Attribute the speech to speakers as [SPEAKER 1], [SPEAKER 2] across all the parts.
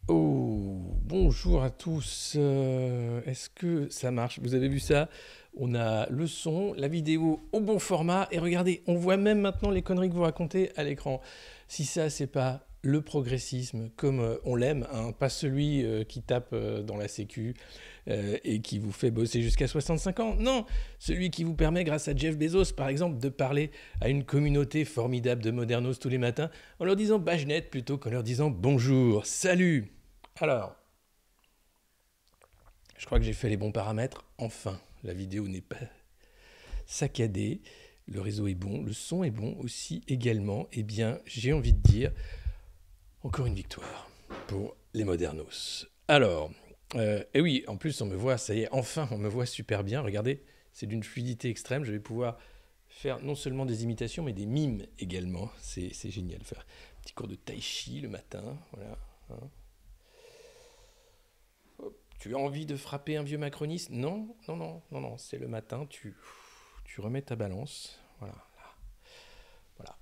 [SPEAKER 1] Oh, bonjour à tous. Est-ce que ça marche? Vous avez vu ça? On a le son, la vidéo au bon format et regardez, on voit même maintenant les conneries que vous racontez à l'écran. Si ça, c'est pas le progressisme comme on l'aime, hein, pas celui qui tape dans la sécu et qui vous fait bosser jusqu'à 65 ans. Non, celui qui vous permet, grâce à Jeff Bezos par exemple, de parler à une communauté formidable de modernos tous les matins en leur disant bagenette plutôt qu'en leur disant bonjour, salut. Alors, je crois que j'ai fait les bons paramètres. Enfin, la vidéo n'est pas saccadée. Le réseau est bon, le son est bon aussi également. Eh bien, j'ai envie de dire encore une victoire pour les modernos. Alors, et oui, en plus on me voit, ça y est, enfin on me voit super bien. Regardez, c'est d'une fluidité extrême. Je vais pouvoir faire non seulement des imitations, mais des mimes également. C'est génial. Faire un petit cours de tai chi le matin. Voilà. Hein. Tu as envie de frapper un vieux macroniste? Non, non, non, non, non. C'est le matin, tu remets ta balance. Voilà, voilà.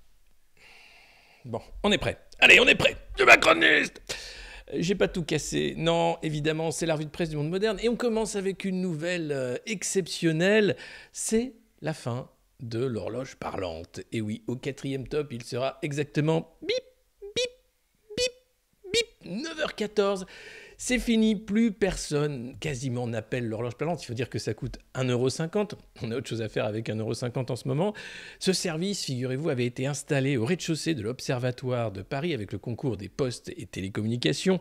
[SPEAKER 1] Bon, on est prêt. Allez, on est prêt. Vieux macroniste! J'ai pas tout cassé. Non, évidemment, c'est la revue de presse du monde moderne. Et on commence avec une nouvelle exceptionnelle. C'est la fin de l'horloge parlante. Et oui, au 4e top, il sera exactement bip, bip, bip, bip, 9h14. C'est fini, plus personne quasiment n'appelle l'horloge parlante. Il faut dire que ça coûte 1,50 €. On a autre chose à faire avec 1,50 € en ce moment. Ce service, figurez-vous, avait été installé au rez-de-chaussée de l'Observatoire de Paris avec le concours des postes et télécommunications,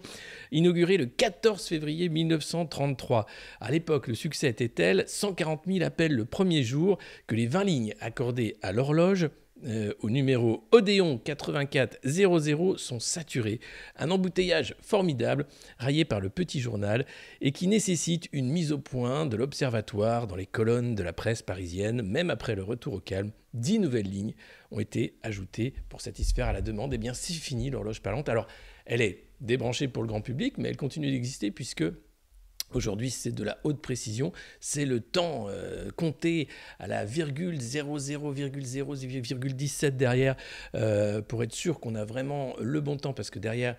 [SPEAKER 1] inauguré le 14 février 1933. À l'époque, le succès était tel, 140 000 appels le premier jour, que les 20 lignes accordées à l'horloge au numéro Odéon 8400 sont saturés. Un embouteillage formidable, rayé par le petit journal, et qui nécessite une mise au point de l'observatoire dans les colonnes de la presse parisienne. Même après le retour au calme, 10 nouvelles lignes ont été ajoutées pour satisfaire à la demande. Eh bien, c'est fini l'horloge parlante. Alors, elle est débranchée pour le grand public, mais elle continue d'exister puisque aujourd'hui, c'est de la haute précision, c'est le temps compté à la virgule 00,0,17 derrière pour être sûr qu'on a vraiment le bon temps parce que derrière,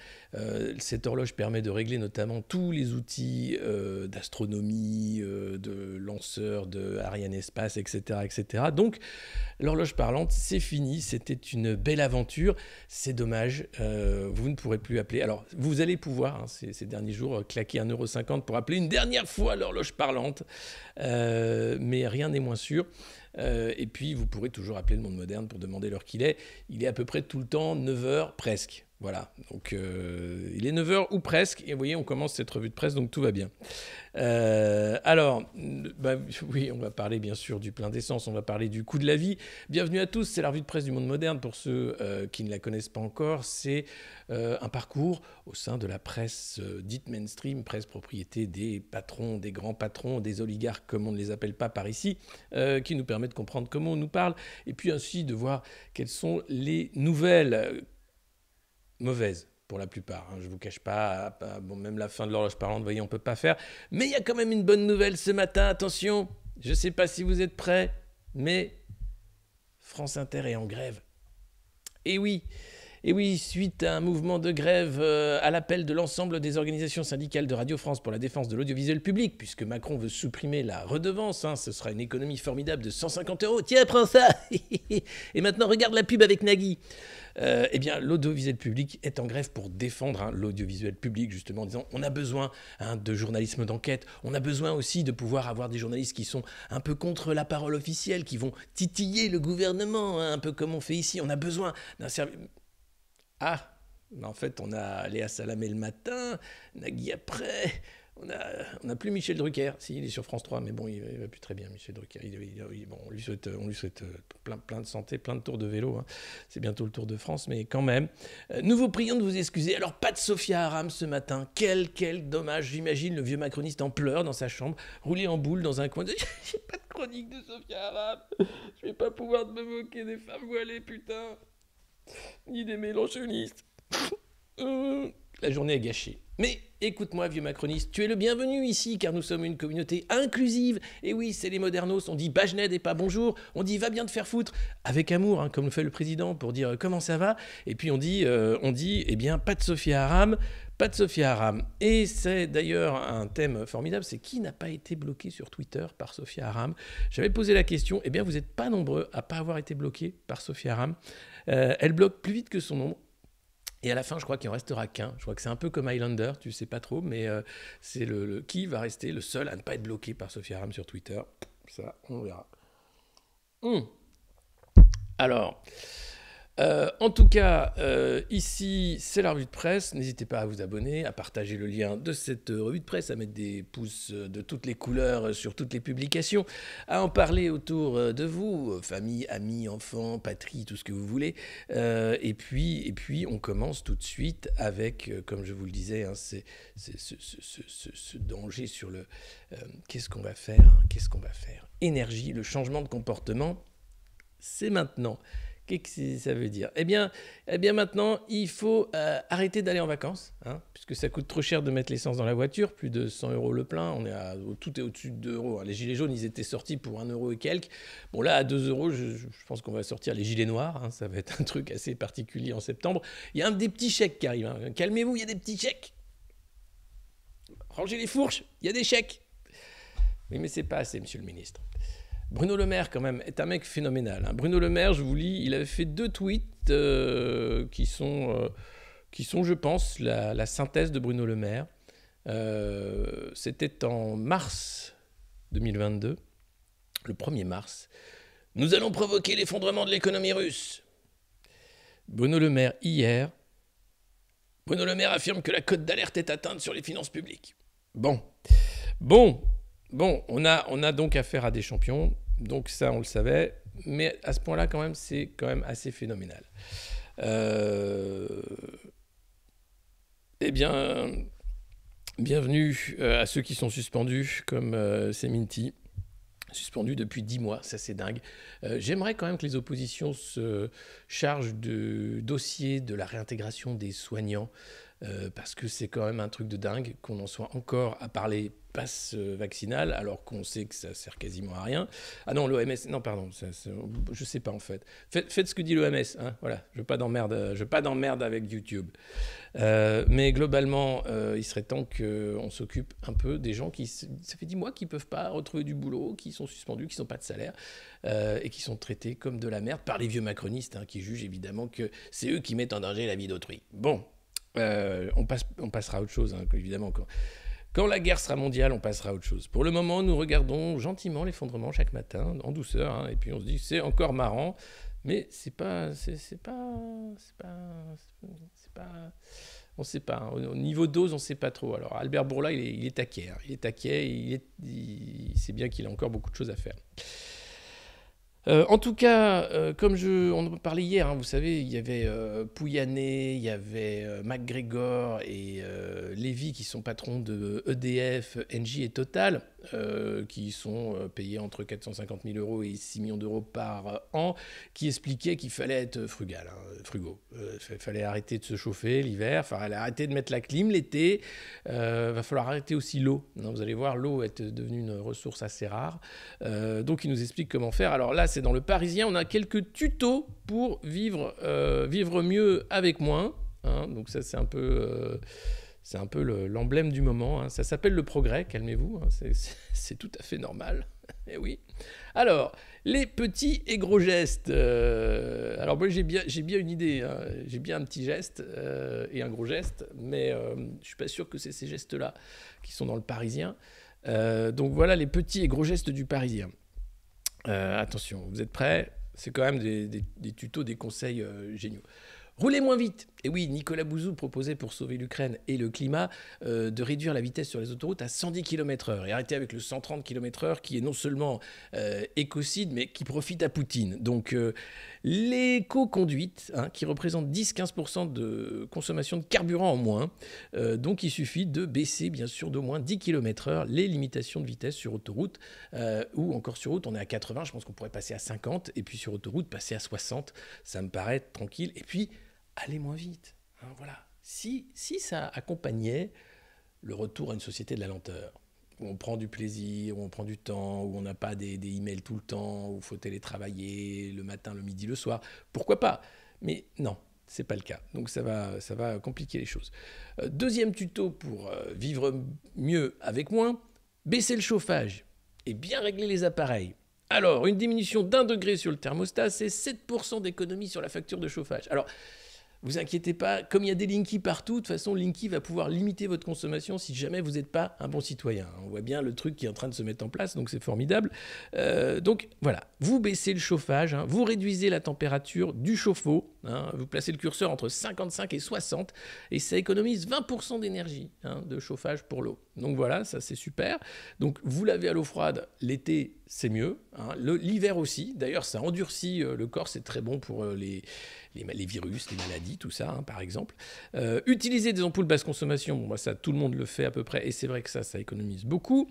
[SPEAKER 1] cette horloge permet de régler notamment tous les outils d'astronomie, de lanceurs, de Ariane Espace, etc., etc. Donc, l'horloge parlante, c'est fini, c'était une belle aventure, c'est dommage, vous ne pourrez plus appeler. Alors, vous allez pouvoir, hein, ces derniers jours, claquer 1,50 € pour appeler une dernière fois l'horloge parlante, mais rien n'est moins sûr. Et puis, vous pourrez toujours appeler le monde moderne pour demander l'heure qu'il est. Il est à peu près tout le temps 9h presque. Voilà, donc il est 9h ou presque, et vous voyez, on commence cette revue de presse, donc tout va bien. Alors, bah, oui, on va parler bien sûr du plein d'essence, on va parler du coût de la vie. Bienvenue à tous, c'est la revue de presse du monde moderne. Pour ceux qui ne la connaissent pas encore, c'est un parcours au sein de la presse dite mainstream, presse propriété des patrons, des grands patrons, des oligarques, comme on ne les appelle pas par ici, qui nous permet de comprendre comment on nous parle, et puis ainsi de voir quelles sont les nouvelles mauvaises pour la plupart. Hein. Je ne vous cache pas, bon, même la fin de l'horloge parlante, vous voyez, on ne peut pas faire. Mais il y a quand même une bonne nouvelle ce matin, attention, je ne sais pas si vous êtes prêts, mais France Inter est en grève. Et oui, suite à un mouvement de grève à l'appel de l'ensemble des organisations syndicales de Radio France pour la défense de l'audiovisuel public, puisque Macron veut supprimer la redevance, hein, ce sera une économie formidable de 150 €. Tiens, prends ça. Et maintenant, regarde la pub avec Nagui. Eh bien, l'audiovisuel public est en grève pour défendre l'audiovisuel public, justement, en disant on a besoin de journalisme d'enquête, on a besoin aussi de pouvoir avoir des journalistes qui sont un peu contre la parole officielle, qui vont titiller le gouvernement, hein, un peu comme on fait ici. On a besoin d'un service. Ah, mais en fait, on a Léa Salamé le matin, Nagui après. On a plus Michel Drucker. Si, il est sur France 3, mais bon, il va plus très bien, Michel Drucker. Bon, on lui souhaite plein de santé, plein de tours de vélo. Hein. C'est bientôt le Tour de France, mais quand même. Nous vous prions de vous excuser. Alors, pas de Sophia Aram ce matin. Quel dommage. J'imagine le vieux macroniste en pleurs dans sa chambre, roulé en boule dans un coin. J'ai pas de chronique de Sophia Aram. Je vais pas pouvoir me moquer des femmes voilées, putain. Ni des mélanchonistes. La journée est gâchée. Mais écoute-moi, vieux macroniste, tu es le bienvenu ici, car nous sommes une communauté inclusive. Et oui, c'est les modernos, on dit Bajned et pas bonjour, on dit va bien te faire foutre, avec amour, hein, comme le fait le président, pour dire comment ça va. Et puis on dit eh bien, pas de Sophia Aram, pas de Sophia Aram. Et c'est d'ailleurs un thème formidable, c'est qui n'a pas été bloqué sur Twitter par Sophia Aram. J'avais posé la question, eh bien vous n'êtes pas nombreux à ne pas avoir été bloqués par Sophia Aram. Elle bloque plus vite que son nombre. Et à la fin, je crois qu'il en restera qu'un. Je crois que c'est un peu comme Highlander, tu sais pas trop, mais c'est qui va rester le seul à ne pas être bloqué par Sophia Aram sur Twitter. Ça, on verra. Alors, en tout cas, ici, c'est la revue de presse. N'hésitez pas à vous abonner, à partager le lien de cette revue de presse, à mettre des pouces de toutes les couleurs sur toutes les publications, à en parler autour de vous, famille, amis, enfants, patrie, tout ce que vous voulez. Et puis, on commence tout de suite avec, comme je vous le disais, hein, c'est ce danger sur le qu'est-ce qu'on va faire, hein, qu'est-ce qu'on va faire. Énergie, le changement de comportement, c'est maintenant. Qu'est-ce que ça veut dire ? Eh bien maintenant, il faut arrêter d'aller en vacances, hein, puisque ça coûte trop cher de mettre l'essence dans la voiture, plus de 100 € le plein, tout est au-dessus de 2 €. Les gilets jaunes, ils étaient sortis pour 1 € et quelques. Bon là, à 2 €, je pense qu'on va sortir les gilets noirs, hein, ça va être un truc assez particulier en septembre. Il y a des petits chèques qui arrivent, hein. Calmez-vous, il y a des petits chèques. Rangez les fourches, il y a des chèques. Oui, mais c'est pas assez, monsieur le ministre. Bruno Le Maire, quand même, est un mec phénoménal. Hein. Bruno Le Maire, je vous lis, il avait fait 2 tweets qui sont, je pense, la synthèse de Bruno Le Maire. C'était en mars 2022, le 1er mars. « Nous allons provoquer l'effondrement de l'économie russe. » Bruno Le Maire, hier, Bruno Le Maire affirme que la cote d'alerte est atteinte sur les finances publiques. Bon, on a donc affaire à des champions, donc ça on le savait, mais à ce point-là quand même, c'est quand même assez phénoménal. Eh bien, bienvenue à ceux qui sont suspendus, comme Seminti, suspendu depuis 10 mois, ça c'est dingue. J'aimerais quand même que les oppositions se chargent du dossier de la réintégration des soignants, parce que c'est quand même un truc de dingue qu'on en soit encore à parler passe vaccinal alors qu'on sait que ça sert quasiment à rien. Ah non, l'OMS, non pardon, je sais pas en fait. Faites ce que dit l'OMS, hein, voilà, je veux pas d'emmerde avec YouTube. Mais globalement, il serait temps qu'on s'occupe un peu des gens qui, ça fait 10 mois qu'ils peuvent pas retrouver du boulot, qui sont suspendus, qui n'ont pas de salaire, et qui sont traités comme de la merde par les vieux macronistes, hein, qui jugent évidemment que c'est eux qui mettent en danger la vie d'autrui. Bon, on passera à autre chose, hein, évidemment. Quand la guerre sera mondiale, on passera à autre chose. Pour le moment, nous regardons gentiment l'effondrement chaque matin, en douceur, hein, et puis on se dit c'est encore marrant, mais on sait pas. Hein. Au niveau dose, on sait pas trop. Alors Albert Bourla, il est taquet. Hein. Il est taquet, il sait bien qu'il a encore beaucoup de choses à faire. En tout cas, comme on en parlait hier, hein, vous savez, il y avait Pouyanné, il y avait MacGregor et Lévy qui sont patrons de EDF, Engie et Total, qui sont payés entre 450 000 € et 6 millions d'euros par an, qui expliquaient qu'il fallait être frugaux. Il fallait arrêter de se chauffer l'hiver, il fallait arrêter de mettre la clim l'été, va falloir arrêter aussi l'eau. Non, vous allez voir, l'eau est devenue une ressource assez rare. Donc, ils nous expliquent comment faire. Alors là, c'est dans Le Parisien, on a quelques tutos pour vivre mieux avec moins. Hein. Donc ça, c'est un peu l'emblème du moment. Hein. Ça s'appelle le progrès, calmez-vous. Hein. C'est tout à fait normal. Eh oui. Alors, les petits et gros gestes. Alors moi, j'ai bien une idée. Hein. J'ai bien un petit geste et un gros geste, mais je ne suis pas sûr que c'est ces gestes-là qui sont dans Le Parisien. Donc voilà les petits et gros gestes du Parisien. Attention, vous êtes prêts ? C'est quand même des tutos, des conseils géniaux. Roulez moins vite. Et oui, Nicolas Bouzou proposait pour sauver l'Ukraine et le climat de réduire la vitesse sur les autoroutes à 110 km/h et arrêter avec le 130 km/h qui est non seulement écocide mais qui profite à Poutine. Donc l'éco-conduite, hein, qui représente 10-15% de consommation de carburant en moins. Donc il suffit de baisser bien sûr d'au moins 10 km/h les limitations de vitesse sur autoroute ou encore sur route on est à 80, je pense qu'on pourrait passer à 50 et puis sur autoroute passer à 60, ça me paraît tranquille. Et puis allez moins vite. Hein, voilà. Si ça accompagnait le retour à une société de la lenteur, où on prend du plaisir, où on prend du temps, où on n'a pas des emails tout le temps, où il faut télétravailler le matin, le midi, le soir. Pourquoi pas? Mais non, c'est pas le cas. Donc ça va compliquer les choses. Deuxième tuto pour vivre mieux avec moins, baisser le chauffage et bien régler les appareils. Alors, une diminution d'1 degré sur le thermostat, c'est 7% d'économie sur la facture de chauffage. Alors, vous inquiétez pas, comme il y a des Linky partout, de toute façon, Linky va pouvoir limiter votre consommation si jamais vous n'êtes pas un bon citoyen. On voit bien le truc qui est en train de se mettre en place, donc c'est formidable. Donc voilà, vous baissez le chauffage, hein, vous réduisez la température du chauffe-eau, hein, vous placez le curseur entre 55 et 60, et ça économise 20% d'énergie de chauffage pour l'eau. Donc voilà, ça c'est super. Donc vous lavez à l'eau froide, l'été c'est mieux, hein, l'hiver aussi. D'ailleurs, ça endurcit le corps, c'est très bon pour les virus, les maladies, tout ça, hein, par exemple. Utiliser des ampoules basse consommation, bon, ça, tout le monde le fait à peu près, et c'est vrai que ça économise beaucoup.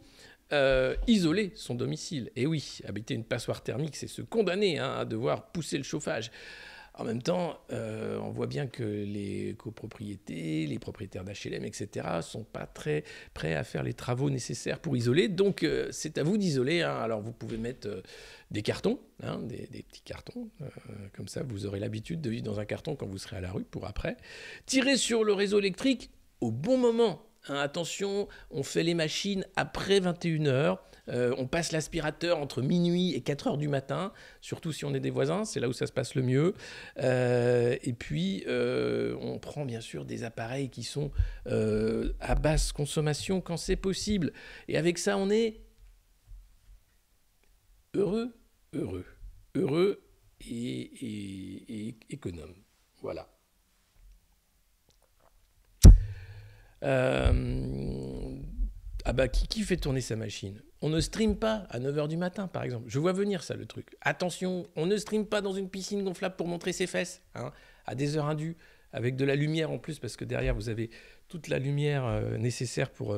[SPEAKER 1] Isoler son domicile. Et oui, habiter une passoire thermique, c'est se condamner à devoir pousser le chauffage. En même temps, on voit bien que les copropriétés, les propriétaires d'HLM, etc., ne sont pas très prêts à faire les travaux nécessaires pour isoler. Donc, c'est à vous d'isoler. Hein. Alors, vous pouvez mettre des cartons, hein, des petits cartons. Comme ça, vous aurez l'habitude de vivre dans un carton quand vous serez à la rue pour après. Tirer sur le réseau électrique au bon moment. Hein, attention, on fait les machines après 21h. On passe l'aspirateur entre minuit et 4h du matin, surtout si on est des voisins, c'est là où ça se passe le mieux. Et puis, on prend bien sûr des appareils qui sont à basse consommation quand c'est possible. Et avec ça, on est heureux et économe. Voilà. Qui fait tourner sa machine? On ne stream pas à 9h du matin, par exemple. Je vois venir ça, le truc. Attention, on ne stream pas dans une piscine gonflable pour montrer ses fesses, hein, à des heures indues, avec de la lumière en plus, parce que derrière, vous avez toute la lumière nécessaire pour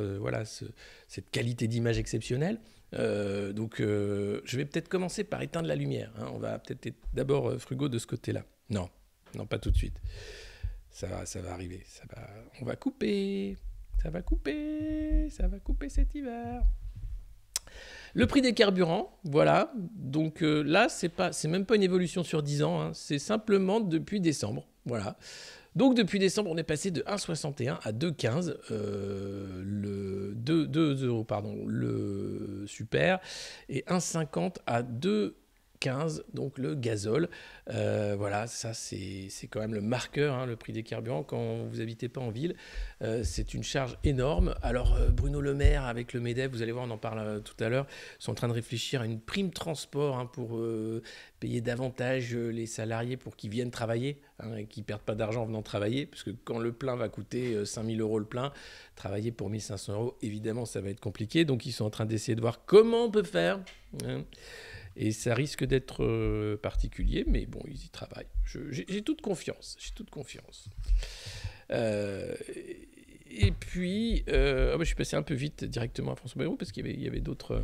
[SPEAKER 1] cette qualité d'image exceptionnelle. Donc, je vais peut-être commencer par éteindre la lumière. Hein. On va peut-être être d'abord frugaux de ce côté-là. Non, pas tout de suite. Ça va arriver. On va couper. Ça va couper cet hiver. Le prix des carburants, voilà. Donc là, c'est même pas une évolution sur 10 ans. Hein. C'est simplement depuis décembre. Voilà. Donc depuis décembre, on est passé de 1,61 à 2,15 2 euros, pardon, le super, et 1,50 à 2,15, donc le gazole. Voilà, ça c'est quand même le marqueur, hein, le prix des carburants quand vous n'habitez pas en ville. C'est une charge énorme. Alors Bruno Le Maire avec le MEDEF, vous allez voir, on en parle tout à l'heure, sont en train de réfléchir à une prime transport, hein, pour payer davantage les salariés pour qu'ils viennent travailler, hein, et qu'ils ne perdent pas d'argent en venant travailler, parce que quand le plein va coûter 5 000 € le plein, travailler pour 1 500 €, évidemment ça va être compliqué. Donc ils sont en train d'essayer de voir comment on peut faire, hein. Et ça risque d'être particulier, mais bon, ils y travaillent. J'ai toute confiance. Et puis, je suis passé un peu vite directement à François Bayrou, parce qu'il y avait d'autres...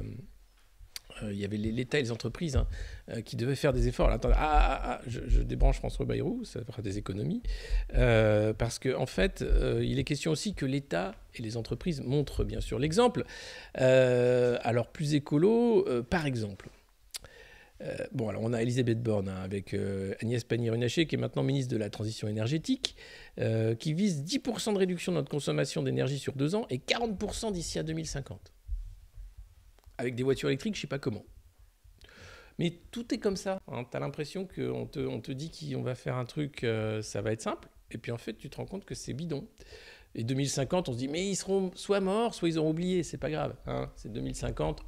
[SPEAKER 1] il y avait l'État et les entreprises, hein, qui devaient faire des efforts. Alors, attendez, je débranche François Bayrou, ça fera des économies. Parce qu'en fait, il est question aussi que l'État et les entreprises montrent bien sûr l'exemple. Alors, plus écolo, par exemple... alors on a Elisabeth Borne, hein, avec Agnès Pannier-Runacher, qui est maintenant ministre de la Transition énergétique, qui vise 10% de réduction de notre consommation d'énergie sur 2 ans et 40% d'ici à 2050. Avec des voitures électriques, je ne sais pas comment. Mais tout est comme ça. Hein. Tu as l'impression qu'on te dit qu'on va faire un truc, ça va être simple. Et puis en fait, tu te rends compte que c'est bidon. Et 2050, on se dit, mais ils seront soit morts, soit ils auront oublié. C'est pas grave. Hein. C'est 2050.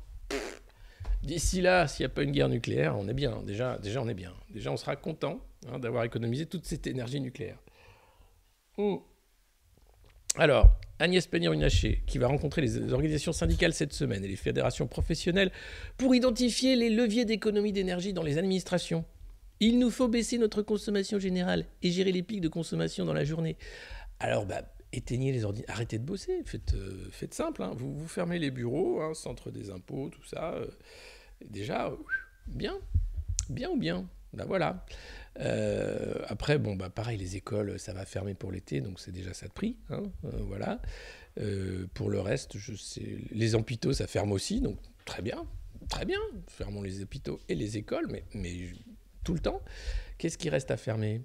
[SPEAKER 1] D'ici là, s'il n'y a pas une guerre nucléaire, on est bien. Déjà, on est bien. Déjà, on sera content, hein, d'avoir économisé toute cette énergie nucléaire. Alors, Agnès Pannier-Runacher, qui va rencontrer les organisations syndicales cette semaine et les fédérations professionnelles pour identifier les leviers d'économie d'énergie dans les administrations. Il nous faut baisser notre consommation générale et gérer les pics de consommation dans la journée. Alors, éteignez les ordinateurs, arrêtez de bosser, faites simple, hein. Vous fermez les bureaux, hein, centre des impôts, tout ça. Déjà, bien ou bien. Voilà. Après, pareil, les écoles, ça va fermer pour l'été, donc c'est déjà ça de prix, hein, voilà. Pour le reste, je sais, les hôpitaux, ça ferme aussi, donc très bien, fermons les hôpitaux et les écoles, mais tout le temps. Qu'est-ce qui reste à fermer?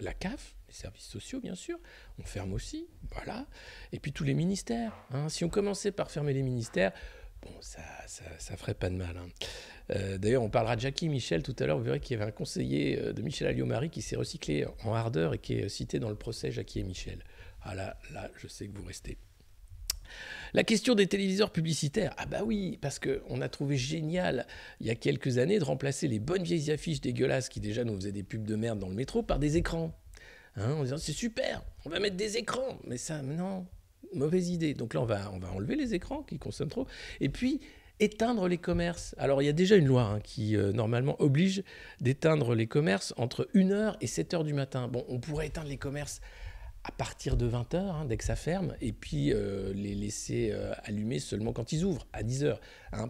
[SPEAKER 1] La CAF, les services sociaux, bien sûr, on ferme aussi, voilà. Et puis tous les ministères, hein. Si on commençait par fermer les ministères, bon, ça ferait pas de mal, hein. D'ailleurs, on parlera de Jackie Michel tout à l'heure. Vous verrez qu'il y avait un conseiller de Michel Alliot-Marie qui s'est recyclé en ardeur et qui est cité dans le procès Jackie et Michel. Ah là, je sais que vous restez. La question des téléviseurs publicitaires. Ah bah oui, parce qu'on a trouvé génial, il y a quelques années, de remplacer les bonnes vieilles affiches dégueulasses qui déjà nous faisaient des pubs de merde dans le métro par des écrans. Hein, en disant, c'est super, on va mettre des écrans. Mais ça, non, mauvaise idée. Donc là, on va enlever les écrans qui consomment trop. Et puis, éteindre les commerces. Alors, il y a déjà une loi qui, normalement, oblige d'éteindre les commerces entre 1h et 7h du matin. Bon, on pourrait éteindre les commerces à partir de 20h, dès que ça ferme, et puis les laisser allumer seulement quand ils ouvrent, à 10h.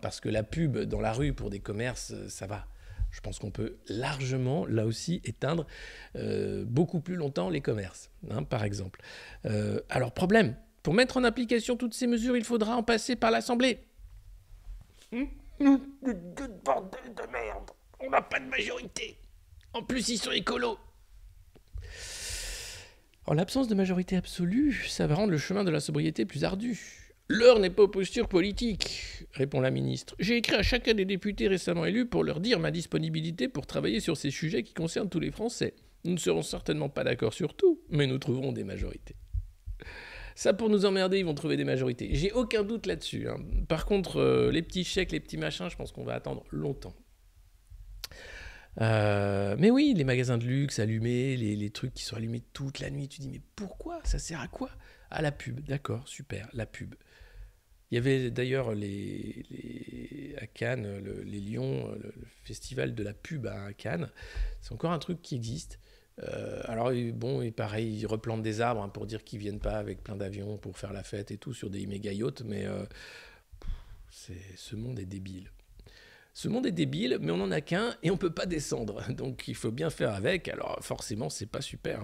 [SPEAKER 1] Parce que la pub dans la rue pour des commerces, ça va. Je pense qu'on peut largement, là aussi, éteindre beaucoup plus longtemps les commerces, par exemple. Alors, problème, pour mettre en application toutes ces mesures, il faudra en passer par l'Assemblée. Bordel de merde, on n'a pas de majorité. En plus, ils sont écolos. En l'absence de majorité absolue, ça va rendre le chemin de la sobriété plus ardu. L'heure n'est pas aux postures politiques, répond la ministre. J'ai écrit à chacun des députés récemment élus pour leur dire ma disponibilité pour travailler sur ces sujets qui concernent tous les Français. Nous ne serons certainement pas d'accord sur tout, mais nous trouverons des majorités. Ça, pour nous emmerder, ils vont trouver des majorités. J'ai aucun doute là-dessus. Par contre, les petits chèques, les petits machins, je pense qu'on va attendre longtemps. Mais oui, les magasins de luxe allumés, les trucs qui sont allumés toute la nuit, tu dis mais pourquoi? Ça sert à quoi? À la pub, d'accord, super, la pub. Il y avait d'ailleurs à Cannes, les Lions, le festival de la pub à Cannes. C'est encore un truc qui existe. Alors bon, et pareil, ils replantent des arbres pour dire qu'ils viennent pas avec plein d'avions pour faire la fête et tout sur des méga yachts, mais ce monde est débile. Ce monde est débile, mais on n'en a qu'un et on ne peut pas descendre. Donc il faut bien faire avec. Alors forcément, c'est pas super.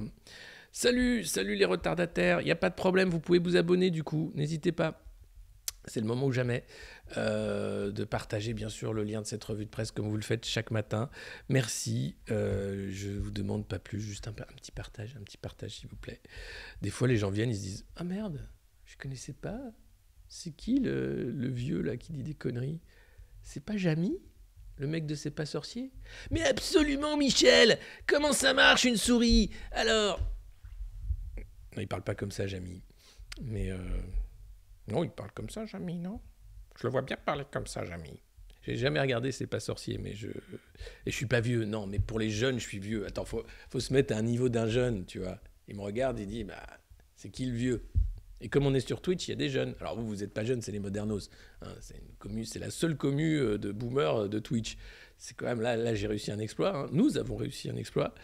[SPEAKER 1] Salut les retardataires. Il n'y a pas de problème, vous pouvez vous abonner du coup. N'hésitez pas. C'est le moment ou jamais de partager bien sûr le lien de cette revue de presse comme vous le faites chaque matin. Merci. Je ne vous demande pas plus, juste un petit partage s'il vous plaît. Des fois les gens viennent, ils se disent « Ah merde, je ne connaissais pas. C'est qui le vieux là qui dit des conneries ?» C'est pas Jamy, le mec de C'est pas sorcier? Mais absolument, Michel! Comment ça marche une souris? Alors... Non, il parle pas comme ça, Jamy. Mais non, il parle comme ça, Jamy, non? Je le vois bien parler comme ça, Jamy. J'ai jamais regardé C'est pas sorcier, mais et je suis pas vieux. Non, mais pour les jeunes, je suis vieux. Attends, faut se mettre à un niveau d'un jeune, tu vois. Il me regarde, il dit, bah, c'est qui le vieux? Et comme on est sur Twitch, il y a des jeunes. Alors vous n'êtes pas jeunes, c'est les modernos. C'est la seule commu de boomers de Twitch. C'est quand même là j'ai réussi un exploit. Nous avons réussi un exploit.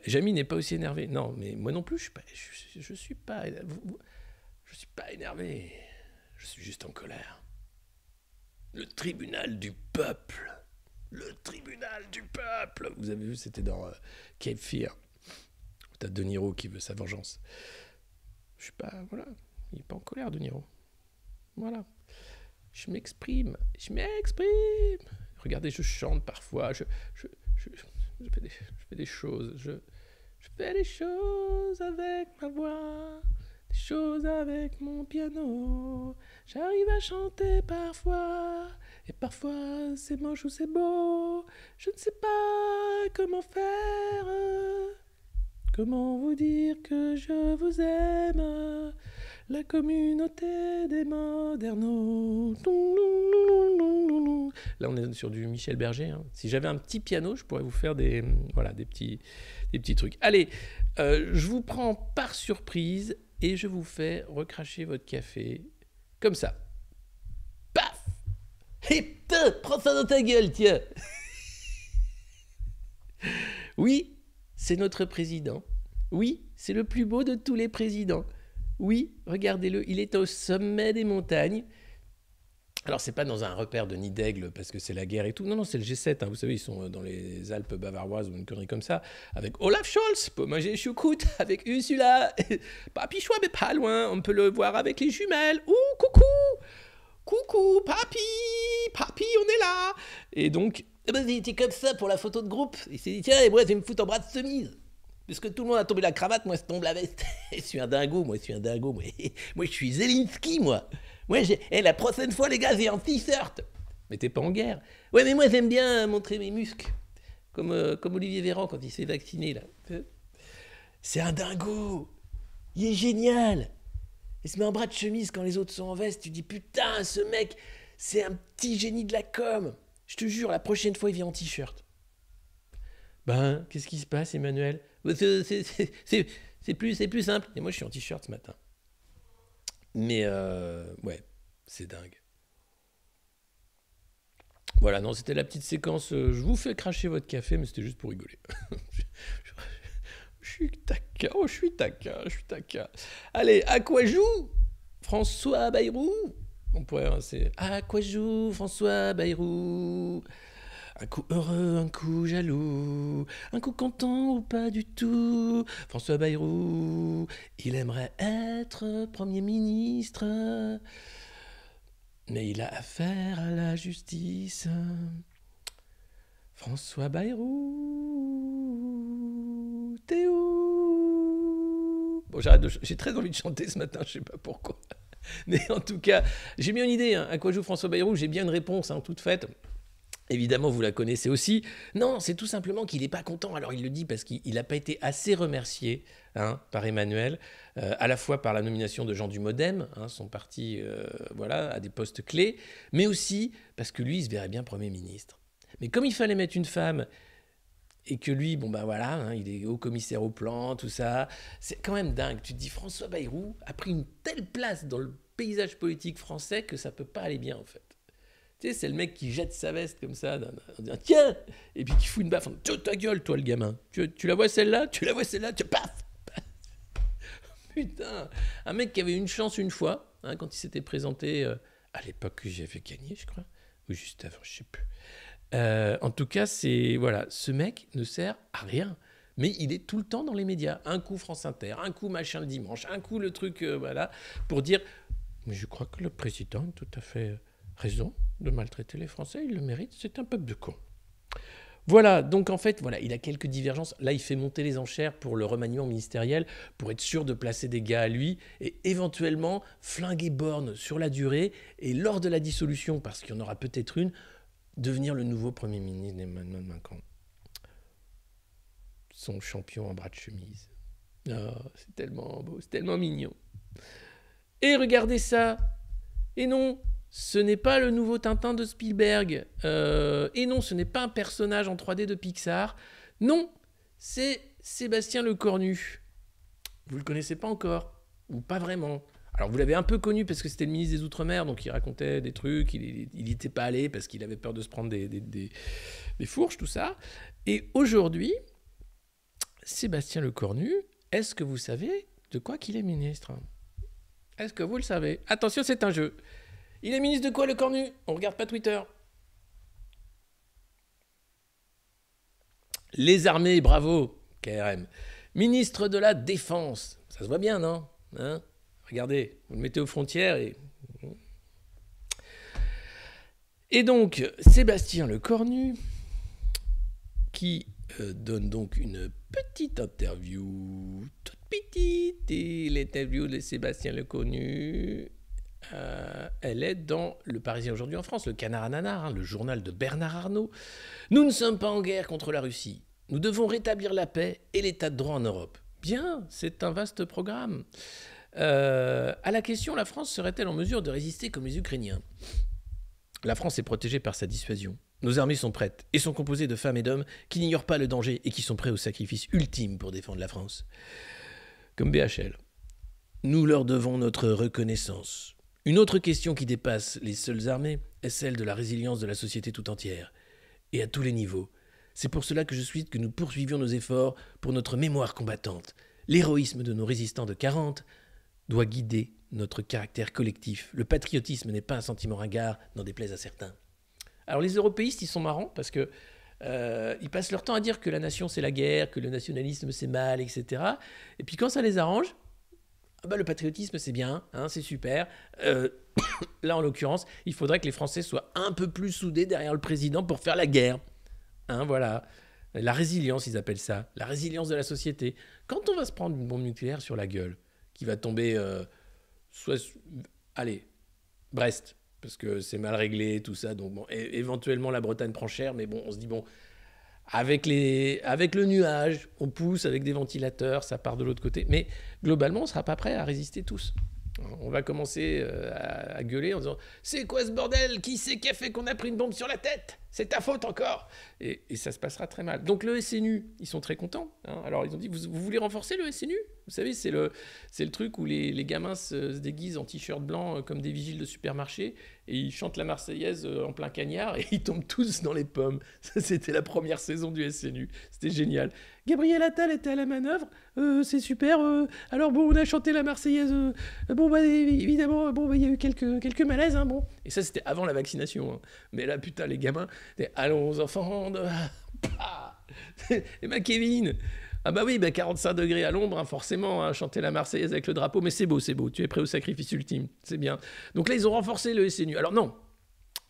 [SPEAKER 1] Jamy n'est pas aussi énervé. Non, mais moi non plus, je suis pas énervé. Je suis juste en colère. Le tribunal du peuple. Le tribunal du peuple. Vous avez vu, c'était dans Cape Fear. T'as De Niro qui veut sa vengeance. Je suis pas, voilà, il n'est pas en colère, De Niro. Voilà. Je m'exprime. Regardez, je chante parfois, je fais des choses, je fais des choses avec ma voix, des choses avec mon piano. J'arrive à chanter parfois, et parfois c'est moche ou c'est beau. Je ne sais pas comment faire. Comment vous dire que je vous aime? La communauté des modernos. Là, on est sur du Michel Berger. Si j'avais un petit piano, je pourrais vous faire des petits trucs. Allez, je vous prends par surprise et je vous fais recracher votre café comme ça. Paf! Et putain, prends ça dans ta gueule, tiens. Oui, c'est notre président. Oui, c'est le plus beau de tous les présidents. Oui, regardez-le, il est au sommet des montagnes. Alors, c'est pas dans un repère de nid d'aigle parce que c'est la guerre et tout. Non, non, c'est le G7. Hein. Vous savez, ils sont dans les Alpes bavaroises ou une connerie comme ça. Avec Olaf Scholz, pommagé choucroute, avec Ursula. Papy Chouette, mais pas loin. On peut le voir avec les jumelles. Ouh, coucou! Coucou, papy! Papy, on est là! Et donc, eh ben, il était comme ça pour la photo de groupe. Il s'est dit, tiens, et moi, je vais me foutre en bras de chemise. Parce que tout le monde a tombé la cravate, moi, je tombe la veste. Je suis un dingo, moi, je suis un dingo. Moi, je suis Zelensky, moi. Moi, la prochaine fois, les gars, j'ai un t-shirt. Mais t'es pas en guerre. Ouais, mais moi, j'aime bien montrer mes muscles. Comme Olivier Véran quand il s'est vacciné, là. C'est un dingo. Il est génial. Il se met en bras de chemise quand les autres sont en veste. Tu dis, putain, ce mec, c'est un petit génie de la com. Je te jure, la prochaine fois, il vient en t-shirt. Ben, qu'est-ce qui se passe, Emmanuel? C'est plus simple. Et moi, je suis en t-shirt ce matin. Mais, ouais, c'est dingue. Voilà, non, c'était la petite séquence. Je vous fais cracher votre café, mais c'était juste pour rigoler. Je suis taquin, je suis taquin. Allez, à quoi joue François Bayrou? On pourrait, c'est à quoi joue François Bayrou? Un coup heureux, un coup jaloux, un coup content ou pas du tout. François Bayrou, il aimerait être Premier ministre, mais il a affaire à la justice. François Bayrou, t'es où? Bon, j'ai très envie de chanter ce matin, je sais pas pourquoi. Mais en tout cas, j'ai bien une idée. Hein. À quoi joue François Bayrou? J'ai bien une réponse, hein, toute faite. Évidemment, vous la connaissez aussi. Non, c'est tout simplement qu'il n'est pas content. Alors, il le dit parce qu'il n'a pas été assez remercié hein, par Emmanuel, à la fois par la nomination de Jean du Modem, hein, son parti voilà, à des postes clés, mais aussi parce que lui, il se verrait bien Premier ministre. Mais comme il fallait mettre une femme et que lui, bon ben voilà, hein, il est haut commissaire au plan, tout ça, c'est quand même dingue. Tu te dis, François Bayrou a pris une telle place dans le paysage politique français que ça peut pas aller bien en fait. Tu sais, c'est le mec qui jette sa veste comme ça, en disant tiens, et puis qui fout une baffe, en disant ta gueule, toi le gamin. Tu la vois celle-là? Tu la vois celle-là? Tu paf. Putain, un mec qui avait une chance une fois, hein, quand il s'était présenté à l'époque que j'avais gagné, je crois, ou juste avant, je sais plus. En tout cas, c'est voilà, ce mec ne sert à rien. Mais il est tout le temps dans les médias. Un coup France Inter, un coup machin le dimanche, un coup le truc, voilà, pour dire mais je crois que le président a tout à fait raison de maltraiter les Français, il le mérite, c'est un peuple de cons. Voilà, donc en fait, voilà, il a quelques divergences. Là, il fait monter les enchères pour le remaniement ministériel, pour être sûr de placer des gars à lui, et éventuellement flinguer Borne sur la durée, et lors de la dissolution, parce qu'il y en aura peut-être une, devenir le nouveau Premier ministre d'Emmanuel Macron. Son champion en bras de chemise. Oh, c'est tellement beau, c'est tellement mignon. Et regardez ça. Et non, ce n'est pas le nouveau Tintin de Spielberg. Et non, ce n'est pas un personnage en 3D de Pixar. Non, c'est Sébastien Lecornu. Vous le connaissez pas encore? Ou pas vraiment? Alors vous l'avez un peu connu parce que c'était le ministre des Outre-mer, donc il racontait des trucs, il n'y était pas allé parce qu'il avait peur de se prendre des fourches, tout ça. Et aujourd'hui, Sébastien Lecornu, est-ce que vous savez de quoi qu'il est ministre? Est-ce que vous le savez? Attention, c'est un jeu. Il est ministre de quoi, Lecornu? On regarde pas Twitter. Les armées, bravo, KRM. Ministre de la Défense. Ça se voit bien, non hein? Regardez, vous le mettez aux frontières et donc, Sébastien Lecornu, qui donne donc une petite interview, toute petite, et l'interview de Sébastien Lecornu, elle est dans Le Parisien aujourd'hui en France, le Canard à Nanar, hein, le journal de Bernard Arnault. Nous ne sommes pas en guerre contre la Russie. Nous devons rétablir la paix et l'état de droit en Europe. Bien, c'est un vaste programme. À la question, la France serait-elle en mesure de résister comme les Ukrainiens? La France est protégée par sa dissuasion. Nos armées sont prêtes et sont composées de femmes et d'hommes qui n'ignorent pas le danger et qui sont prêts au sacrifice ultime pour défendre la France. Comme BHL. Nous leur devons notre reconnaissance. Une autre question qui dépasse les seules armées est celle de la résilience de la société tout entière, et à tous les niveaux. C'est pour cela que je souhaite que nous poursuivions nos efforts pour notre mémoire combattante. L'héroïsme de nos résistants de 40 doit guider notre caractère collectif. Le patriotisme n'est pas un sentiment ringard, n'en déplaise à certains. Alors les européistes, ils sont marrants parce que ils passent leur temps à dire que la nation c'est la guerre, que le nationalisme c'est mal, etc. Et puis quand ça les arrange, le patriotisme c'est bien, hein, c'est super. Là en l'occurrence, il faudrait que les Français soient un peu plus soudés derrière le président pour faire la guerre. Hein, voilà. La résilience, ils appellent ça. La résilience de la société. Quand on va se prendre une bombe nucléaire sur la gueule, qui va tomber, allez, Brest, parce que c'est mal réglé, tout ça. Donc, bon, éventuellement, la Bretagne prend cher, mais bon, on se dit, bon, avec le nuage, on pousse avec des ventilateurs, ça part de l'autre côté. Mais globalement, on ne sera pas prêt à résister tous. On va commencer à gueuler en disant « C'est quoi ce bordel? Qui c'est qui a fait qu'on a pris une bombe sur la tête? C'est ta faute encore !» et ça se passera très mal. Donc le SNU, ils sont très contents. Hein. Alors ils ont dit « Vous voulez renforcer le SNU ?» Vous savez, c'est le truc où les gamins se déguisent en t-shirt blanc comme des vigiles de supermarché et ils chantent la Marseillaise en plein cagnard et ils tombent tous dans les pommes. Ça, c'était la première saison du SNU. C'était génial. Gabriel Attal était à la manœuvre. C'est super. Alors bon, on a chanté la Marseillaise. Évidemment, il y a eu quelques malaises. Hein, bon. Et ça, c'était avant la vaccination. Hein. Mais là, putain, les gamins, allons enfants. Et Kevin. Ah bah oui, 45 degrés à l'ombre, hein, forcément, hein, chanter la Marseillaise avec le drapeau, mais c'est beau, tu es prêt au sacrifice ultime, c'est bien. Donc là, ils ont renforcé le SNU. Alors non,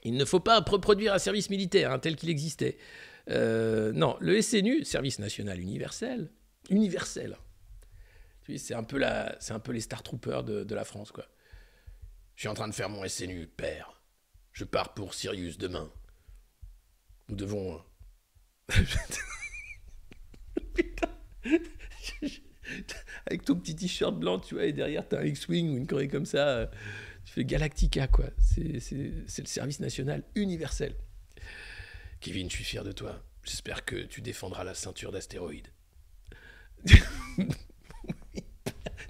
[SPEAKER 1] il ne faut pas reproduire un service militaire tel qu'il existait. Non, le SNU, service national universel. Tu sais, c'est un peu les Star Troopers de la France, quoi. Je suis en train de faire mon SNU, père. Je pars pour Sirius demain. Nous devons... Putain. Avec ton petit t-shirt blanc, tu vois, et derrière t'as un X-Wing ou une connerie comme ça, tu fais Galactica, quoi. C'est le service national universel. Kevin, je suis fier de toi. J'espère que tu défendras la ceinture d'astéroïdes.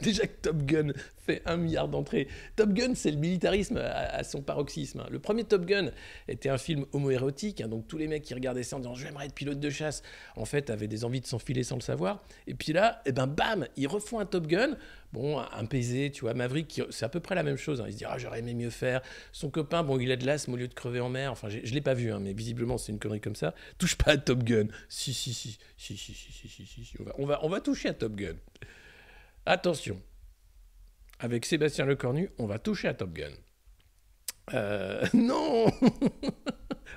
[SPEAKER 1] Déjà que Top Gun fait 1 milliard d'entrées. Top Gun, c'est le militarisme à son paroxysme. Le premier Top Gun était un film homoérotique, donc tous les mecs qui regardaient ça en disant « j'aimerais être pilote de chasse », en fait, avaient des envies de s'enfiler sans le savoir. Et puis là, bam, ils refont un Top Gun. Bon, un PZ, tu vois, Maverick, c'est à peu près la même chose. Hein. Il se dit « j'aurais aimé mieux faire ». Son copain, il a de l'asthme au lieu de crever en mer. Enfin, je l'ai pas vu, mais visiblement, c'est une connerie comme ça. Touche pas à Top Gun. Si. On va toucher à Top Gun. Attention, avec Sébastien Lecornu, on va toucher à Top Gun. Non.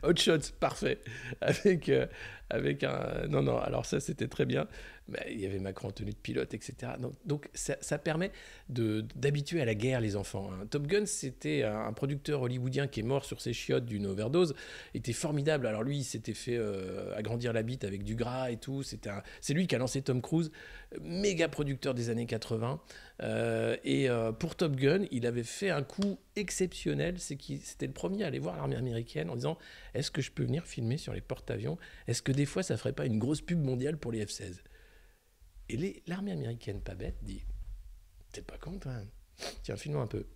[SPEAKER 1] Hot Shots, parfait. Avec un... Non, alors ça, c'était très bien. Il y avait Macron en tenue de pilote, etc. Donc ça permet d'habituer à la guerre les enfants. Hein. Top Gun, c'était un producteur hollywoodien qui est mort sur ses chiottes d'une overdose. Il était formidable. Alors lui, il s'était fait agrandir la bite avec du gras et tout. C'est lui qui a lancé Tom Cruise, méga producteur des années 80. Pour Top Gun, il avait fait un coup exceptionnel. C'était le premier à aller voir l'armée américaine en disant « Est-ce que je peux venir filmer sur les porte-avions ? Est-ce que des fois, ça ferait pas une grosse pub mondiale pour les F-16 ?» Et l'armée américaine, pas bête, dit « T'es pas content, hein ? Tiens, filme-moi un peu. »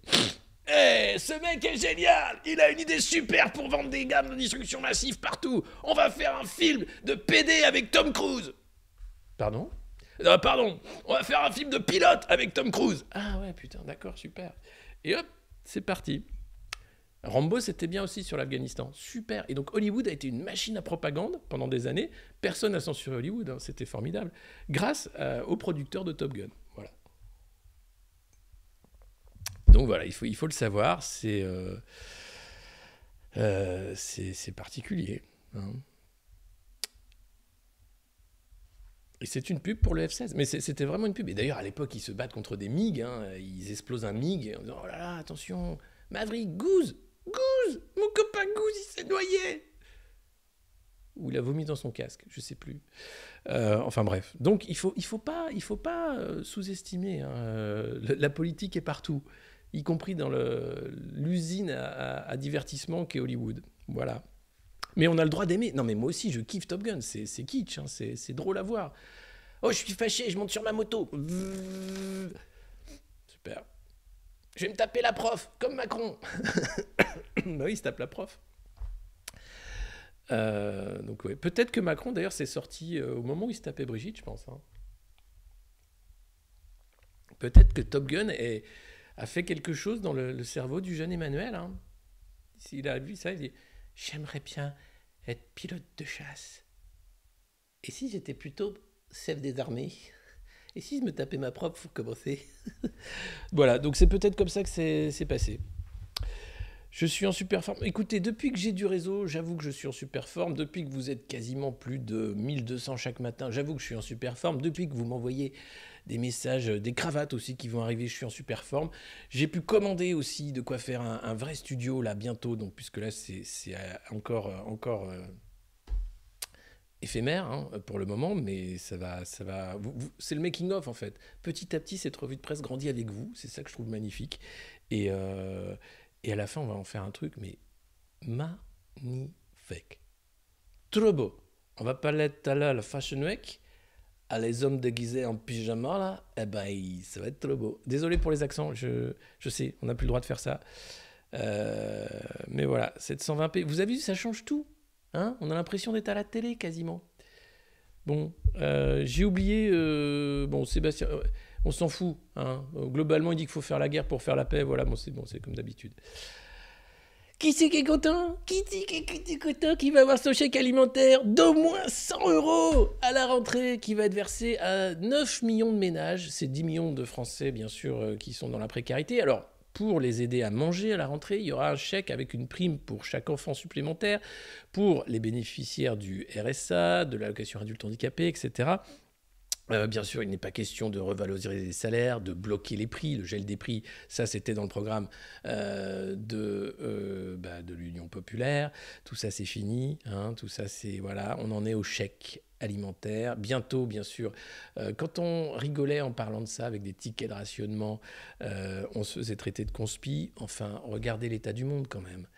[SPEAKER 1] Hey, ce mec est génial! Il a une idée super pour vendre des gammes de destruction massive partout. On va faire un film de PD avec Tom Cruise. Pardon? Pardon, on va faire un film de pilote avec Tom Cruise. Ah ouais, putain, d'accord, super. Et hop, c'est parti. Rambo, c'était bien aussi sur l'Afghanistan. Super. Et donc Hollywood a été une machine à propagande pendant des années. Personne n'a censuré Hollywood, hein, c'était formidable. Grâce aux producteurs de Top Gun. Voilà. Donc voilà, il faut le savoir, c'est particulier. Hein. Et c'est une pub pour le F-16, mais c'était vraiment une pub. Et d'ailleurs, à l'époque, ils se battent contre des MiG, hein. Ils explosent un MiG en disant « Oh là là, attention, Maverick, Goose, mon copain Goose, il s'est noyé !» Ou il a vomi dans son casque, je sais plus. Enfin bref, donc il faut pas sous-estimer. Hein. La politique est partout, y compris dans l'usine à divertissement qu'est Hollywood. Voilà. Mais on a le droit d'aimer. Non, mais moi aussi, je kiffe Top Gun. C'est kitsch, hein. C'est drôle à voir. Oh, je suis fâché, je monte sur ma moto. Super. Je vais me taper la prof, comme Macron. Bah oui, il se tape la prof. Donc, ouais. Peut-être que Macron, d'ailleurs, s'est sorti au moment où il se tapait Brigitte, je pense. Hein. Peut-être que Top Gun a fait quelque chose dans le cerveau du jeune Emmanuel. Hein. S'il a vu ça, il dit « J'aimerais bien être pilote de chasse. Et si j'étais plutôt chef des armées ? Et si je me tapais ma propre pour commencer ?» Voilà, donc c'est peut-être comme ça que c'est passé. Je suis en super forme. Écoutez, depuis que j'ai du réseau, j'avoue que je suis en super forme. Depuis que vous êtes quasiment plus de 1200 chaque matin, j'avoue que je suis en super forme. Depuis que vous m'envoyez des messages, des cravates aussi qui vont arriver, je suis en super forme. J'ai pu commander aussi de quoi faire un vrai studio là bientôt, donc puisque là c'est encore éphémère hein, pour le moment, mais ça va. C'est le making of en fait. Petit à petit, cette revue de presse grandit avec vous. C'est ça que je trouve magnifique. Et à la fin, on va en faire un truc, mais magnifique. Trop beau. On va parler tout à l'heure la Fashion Week. À les hommes déguisés en pyjama, là, eh ben, ça va être trop beau. Désolé pour les accents, je sais, on n'a plus le droit de faire ça. Mais voilà, 720p. Vous avez vu, ça change tout. Hein, on a l'impression d'être à la télé, quasiment. Bon, j'ai oublié... bon, Sébastien... on s'en fout. Hein. Globalement, il dit qu'il faut faire la guerre pour faire la paix. Voilà, bon, c'est comme d'habitude. Qui c'est qui est content ? Qui est content qui va avoir son chèque alimentaire d'au moins 100 € à la rentrée qui va être versé à 9 millions de ménages. C'est 10 millions de Français, bien sûr, qui sont dans la précarité. Alors, pour les aider à manger à la rentrée, il y aura un chèque avec une prime pour chaque enfant supplémentaire, pour les bénéficiaires du RSA, de l'allocation adulte handicapé, etc. Bien sûr, il n'est pas question de revaloriser les salaires, de bloquer les prix, le gel des prix, ça c'était dans le programme de l'Union populaire, tout ça c'est fini, hein, tout ça c'est, voilà, on en est au chèque alimentaire. Bientôt, bien sûr, quand on rigolait en parlant de ça avec des tickets de rationnement, on se faisait traiter de conspi, enfin, regardez l'état du monde quand même.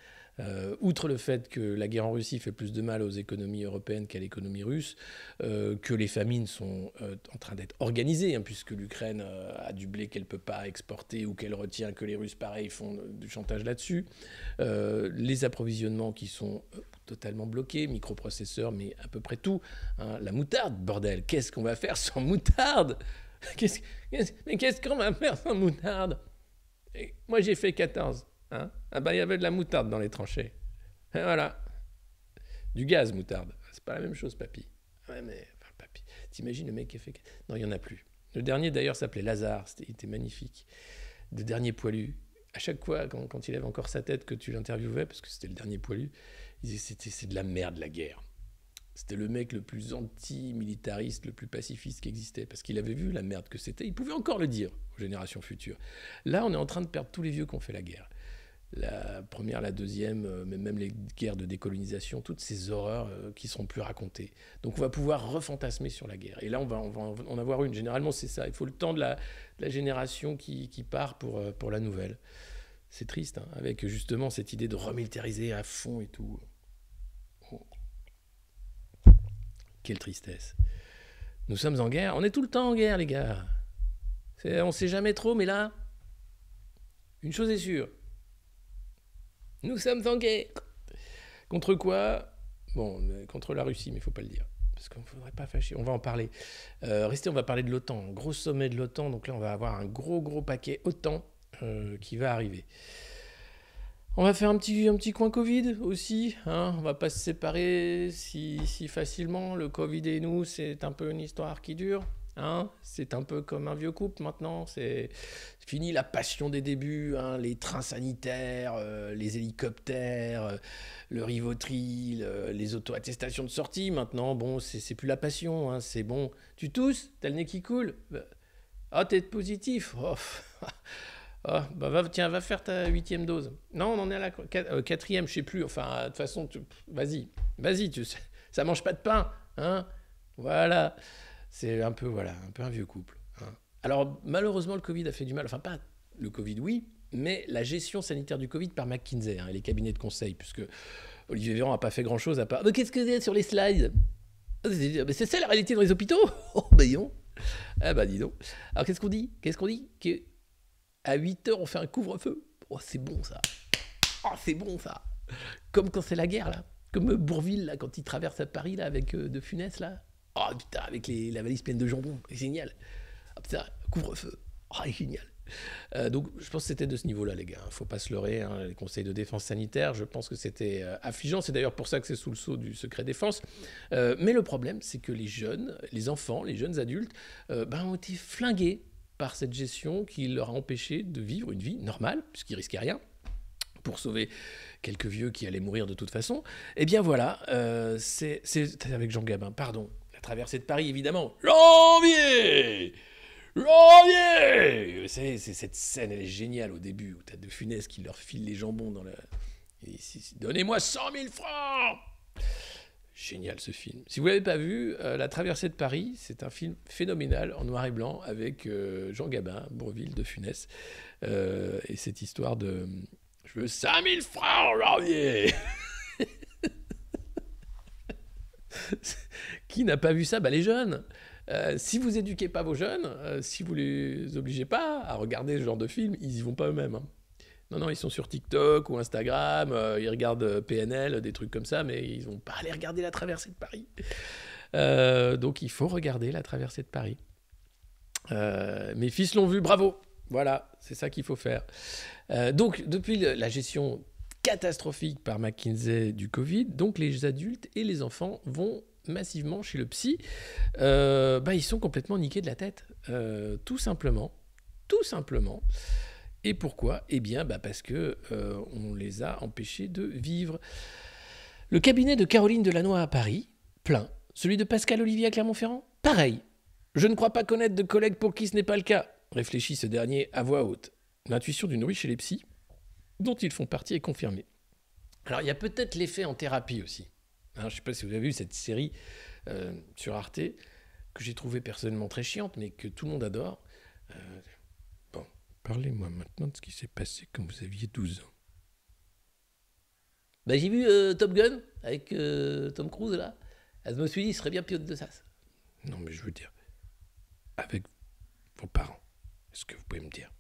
[SPEAKER 1] Outre le fait que la guerre en Russie fait plus de mal aux économies européennes qu'à l'économie russe, que les famines sont en train d'être organisées, hein, puisque l'Ukraine a du blé qu'elle ne peut pas exporter ou qu'elle retient, que les Russes, pareil, font du chantage là-dessus. Les approvisionnements qui sont totalement bloqués, microprocesseurs, mais à peu près tout. Hein. La moutarde, bordel, qu'est-ce qu'on va faire sans moutarde ? Mais qu'est-ce qu'on va faire sans moutarde ? Et moi, j'ai fait 14. Hein, ah bah il y avait de la moutarde dans les tranchées. Et voilà. Du gaz moutarde. C'est pas la même chose, papy. Ouais, mais enfin, papy. T'imagines le mec qui a fait... Non, il n'y en a plus. Le dernier, d'ailleurs, s'appelait Lazare. Il était magnifique. Le dernier poilu. À chaque fois, quand il avait encore sa tête, que tu l'interviewais, parce que c'était le dernier poilu, il disait c'est de la merde, la guerre. C'était le mec le plus anti-militariste, le plus pacifiste qui existait, parce qu'il avait vu la merde que c'était. Il pouvait encore le dire aux générations futures. Là, on est en train de perdre tous les vieux qui ont fait la guerre. La première, la deuxième, mais même les guerres de décolonisation, toutes ces horreurs qui ne seront plus racontées. Donc on va pouvoir refantasmer sur la guerre. Et là, on va en avoir une. Généralement, c'est ça. Il faut le temps de la génération qui part pour la nouvelle. C'est triste, hein, avec justement cette idée de remilitariser à fond et tout. Oh. Quelle tristesse. Nous sommes en guerre. On est tout le temps en guerre, les gars. On ne sait jamais trop, mais là, une chose est sûre. Nous sommes en guerre. Contre quoi ? Bon, contre la Russie, mais il ne faut pas le dire. Parce qu'on ne faudrait pas fâcher. On va en parler. Restez, on va parler de l'OTAN. Gros sommet de l'OTAN. Donc là, on va avoir un gros paquet OTAN qui va arriver. On va faire un petit coin Covid aussi. Hein. On ne va pas se séparer si facilement. Le Covid et nous, c'est un peu une histoire qui dure. Hein, c'est un peu comme un vieux couple maintenant, c'est fini la passion des débuts, hein, les trains sanitaires, les hélicoptères, le Rivotril, les auto-attestations de sortie. Maintenant, bon, c'est plus la passion, hein, c'est bon. Tu tousses, t'as le nez qui coule. Ah, t'es positif. Oh. Oh, bah va faire ta 8e dose. Non, on en est à la 4e, je sais plus. Enfin, de toute façon, vas-y, ça mange pas de pain, hein. Voilà. C'est un peu un vieux couple. Hein. Alors, malheureusement, le Covid a fait du mal. Enfin, pas le Covid, oui, mais la gestion sanitaire du Covid par McKinsey, hein, et les cabinets de conseil, puisque Olivier Véran n'a pas fait grand-chose à part... Mais qu'est-ce que c'est sur les slides ? C'est ça la réalité dans les hôpitaux ? Oh, bah dis donc. Ah bah dis donc. Alors, qu'est-ce qu'on dit ? Qu'à 8h, on fait un couvre-feu. Oh, c'est bon, ça. Oh, c'est bon, ça. Comme quand c'est la guerre, là. Comme Bourvil, là, quand il traverse à Paris, là, avec De Funès, là. Oh putain, avec la valise pleine de jambon, c'est génial. Ah putain, couvre-feu, oh génial. Donc, je pense que c'était de ce niveau-là, les gars. Faut pas se leurrer, hein, les conseils de défense sanitaire, je pense que c'était affligeant. C'est d'ailleurs pour ça que c'est sous le sceau du secret défense. Mais le problème, c'est que les jeunes, les enfants, les jeunes adultes, ont été flingués par cette gestion qui leur a empêché de vivre une vie normale, puisqu'ils risquaient rien, pour sauver quelques vieux qui allaient mourir de toute façon. Eh bien voilà, c'est avec Jean Gabin, pardon, la traversée de Paris, évidemment. Janvier! Janvier! Cette scène, elle est géniale au début, où t'as De Funès qui leur file les jambons dans la... Donnez-moi 100 000 francs! Génial ce film. Si vous ne l'avez pas vu, La traversée de Paris, c'est un film phénoménal en noir et blanc avec Jean Gabin, Bourvil, De Funès. Et cette histoire de... Je veux 5 000 francs, Janvier! Qui n'a pas vu ça? Les jeunes. Si vous éduquez pas vos jeunes, si vous les obligez pas à regarder ce genre de film, ils y vont pas eux-mêmes. Hein. Non, ils sont sur TikTok ou Instagram, ils regardent PNL, des trucs comme ça, mais ils vont pas aller regarder La traversée de Paris. Donc il faut regarder La traversée de Paris. Mes fils l'ont vu, bravo. Voilà, c'est ça qu'il faut faire. Donc depuis la gestion catastrophique par McKinsey du Covid, donc les adultes et les enfants vont massivement chez le psy. Ils sont complètement niqués de la tête, tout simplement. Et pourquoi? Eh bien, parce que on les a empêchés de vivre. Le cabinet de Caroline Delannoy à Paris, plein. Celui de Pascal Olivier à Clermont-Ferrand, pareil. Je ne crois pas connaître de collègues pour qui ce n'est pas le cas, réfléchit ce dernier à voix haute. L'intuition du nourri chez les psys, dont ils font partie, est confirmée. Alors, il y a peut-être l'effet en thérapie aussi. Je ne sais pas si vous avez vu cette série sur Arte, que j'ai trouvée personnellement très chiante, mais que tout le monde adore. Parlez-moi maintenant de ce qui s'est passé quand vous aviez 12 ans. J'ai vu Top Gun avec Tom Cruise là. Je me suis dit, il serait bien pilote de sas. Non, mais je veux dire, avec vos parents, est-ce que vous pouvez me dire?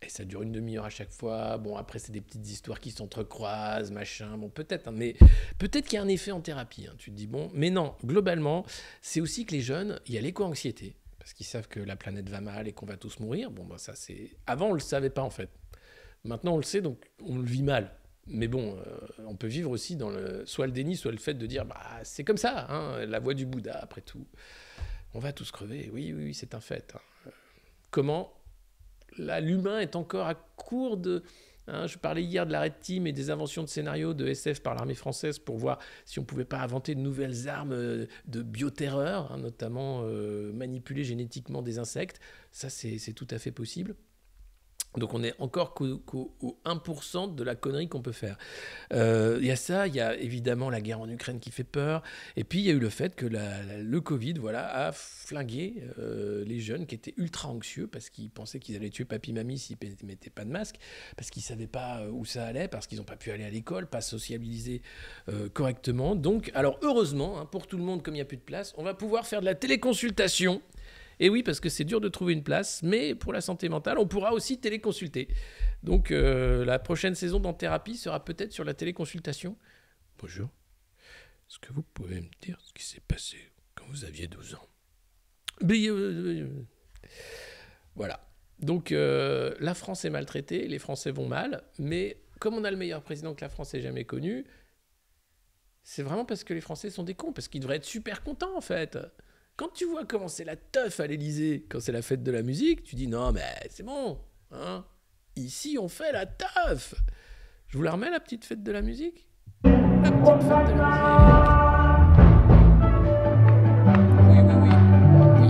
[SPEAKER 1] Et ça dure une demi-heure à chaque fois. Bon, après, c'est des petites histoires qui s'entrecroisent, machin. Bon, peut-être, hein, mais peut-être qu'il y a un effet en thérapie. Hein. Tu te dis, bon, mais non, globalement, c'est aussi que les jeunes, il y a l'éco-anxiété. Parce qu'ils savent que la planète va mal et qu'on va tous mourir. Bon, ça, c'est... Avant, on le savait pas, en fait. Maintenant, on le sait, donc on le vit mal. Mais bon, on peut vivre aussi dans soit le déni, soit le fait de dire, c'est comme ça, hein, la voie du Bouddha, après tout. On va tous crever. Oui, c'est un fait. Hein. Comment là, l'humain est encore à court de... je parlais hier de l'arrêt de team et des inventions de scénarios de SF par l'armée française pour voir si on ne pouvait pas inventer de nouvelles armes de bioterreur, notamment manipuler génétiquement des insectes. Ça, c'est tout à fait possible. Donc on est encore qu'au 1% de la connerie qu'on peut faire. Il y a ça, il y a évidemment la guerre en Ukraine qui fait peur, et puis il y a eu le fait que le Covid a flingué les jeunes qui étaient ultra anxieux parce qu'ils pensaient qu'ils allaient tuer papy-mamie s'ils ne mettaient pas de masque, parce qu'ils ne savaient pas où ça allait, parce qu'ils n'ont pas pu aller à l'école, pas sociabiliser correctement. Donc, alors heureusement, pour tout le monde, comme il n'y a plus de place, on va pouvoir faire de la téléconsultation. Et oui, parce que c'est dur de trouver une place, mais pour la santé mentale, on pourra aussi téléconsulter. Donc, la prochaine saison dans Thérapie sera peut-être sur la téléconsultation. Bonjour. Est-ce que vous pouvez me dire ce qui s'est passé quand vous aviez 12 ans? Voilà. Donc, la France est maltraitée, les Français vont mal, mais comme on a le meilleur président que la France ait jamais connu, c'est vraiment parce que les Français sont des cons, parce qu'ils devraient être super contents, en fait. Quand tu vois comment c'est la teuf à l'Élysée, quand c'est la fête de la musique, tu dis non, mais c'est bon. Hein, ici, on fait la teuf. Je vous la remets, la petite fête de la musique? La petite fête de la musique. Oui.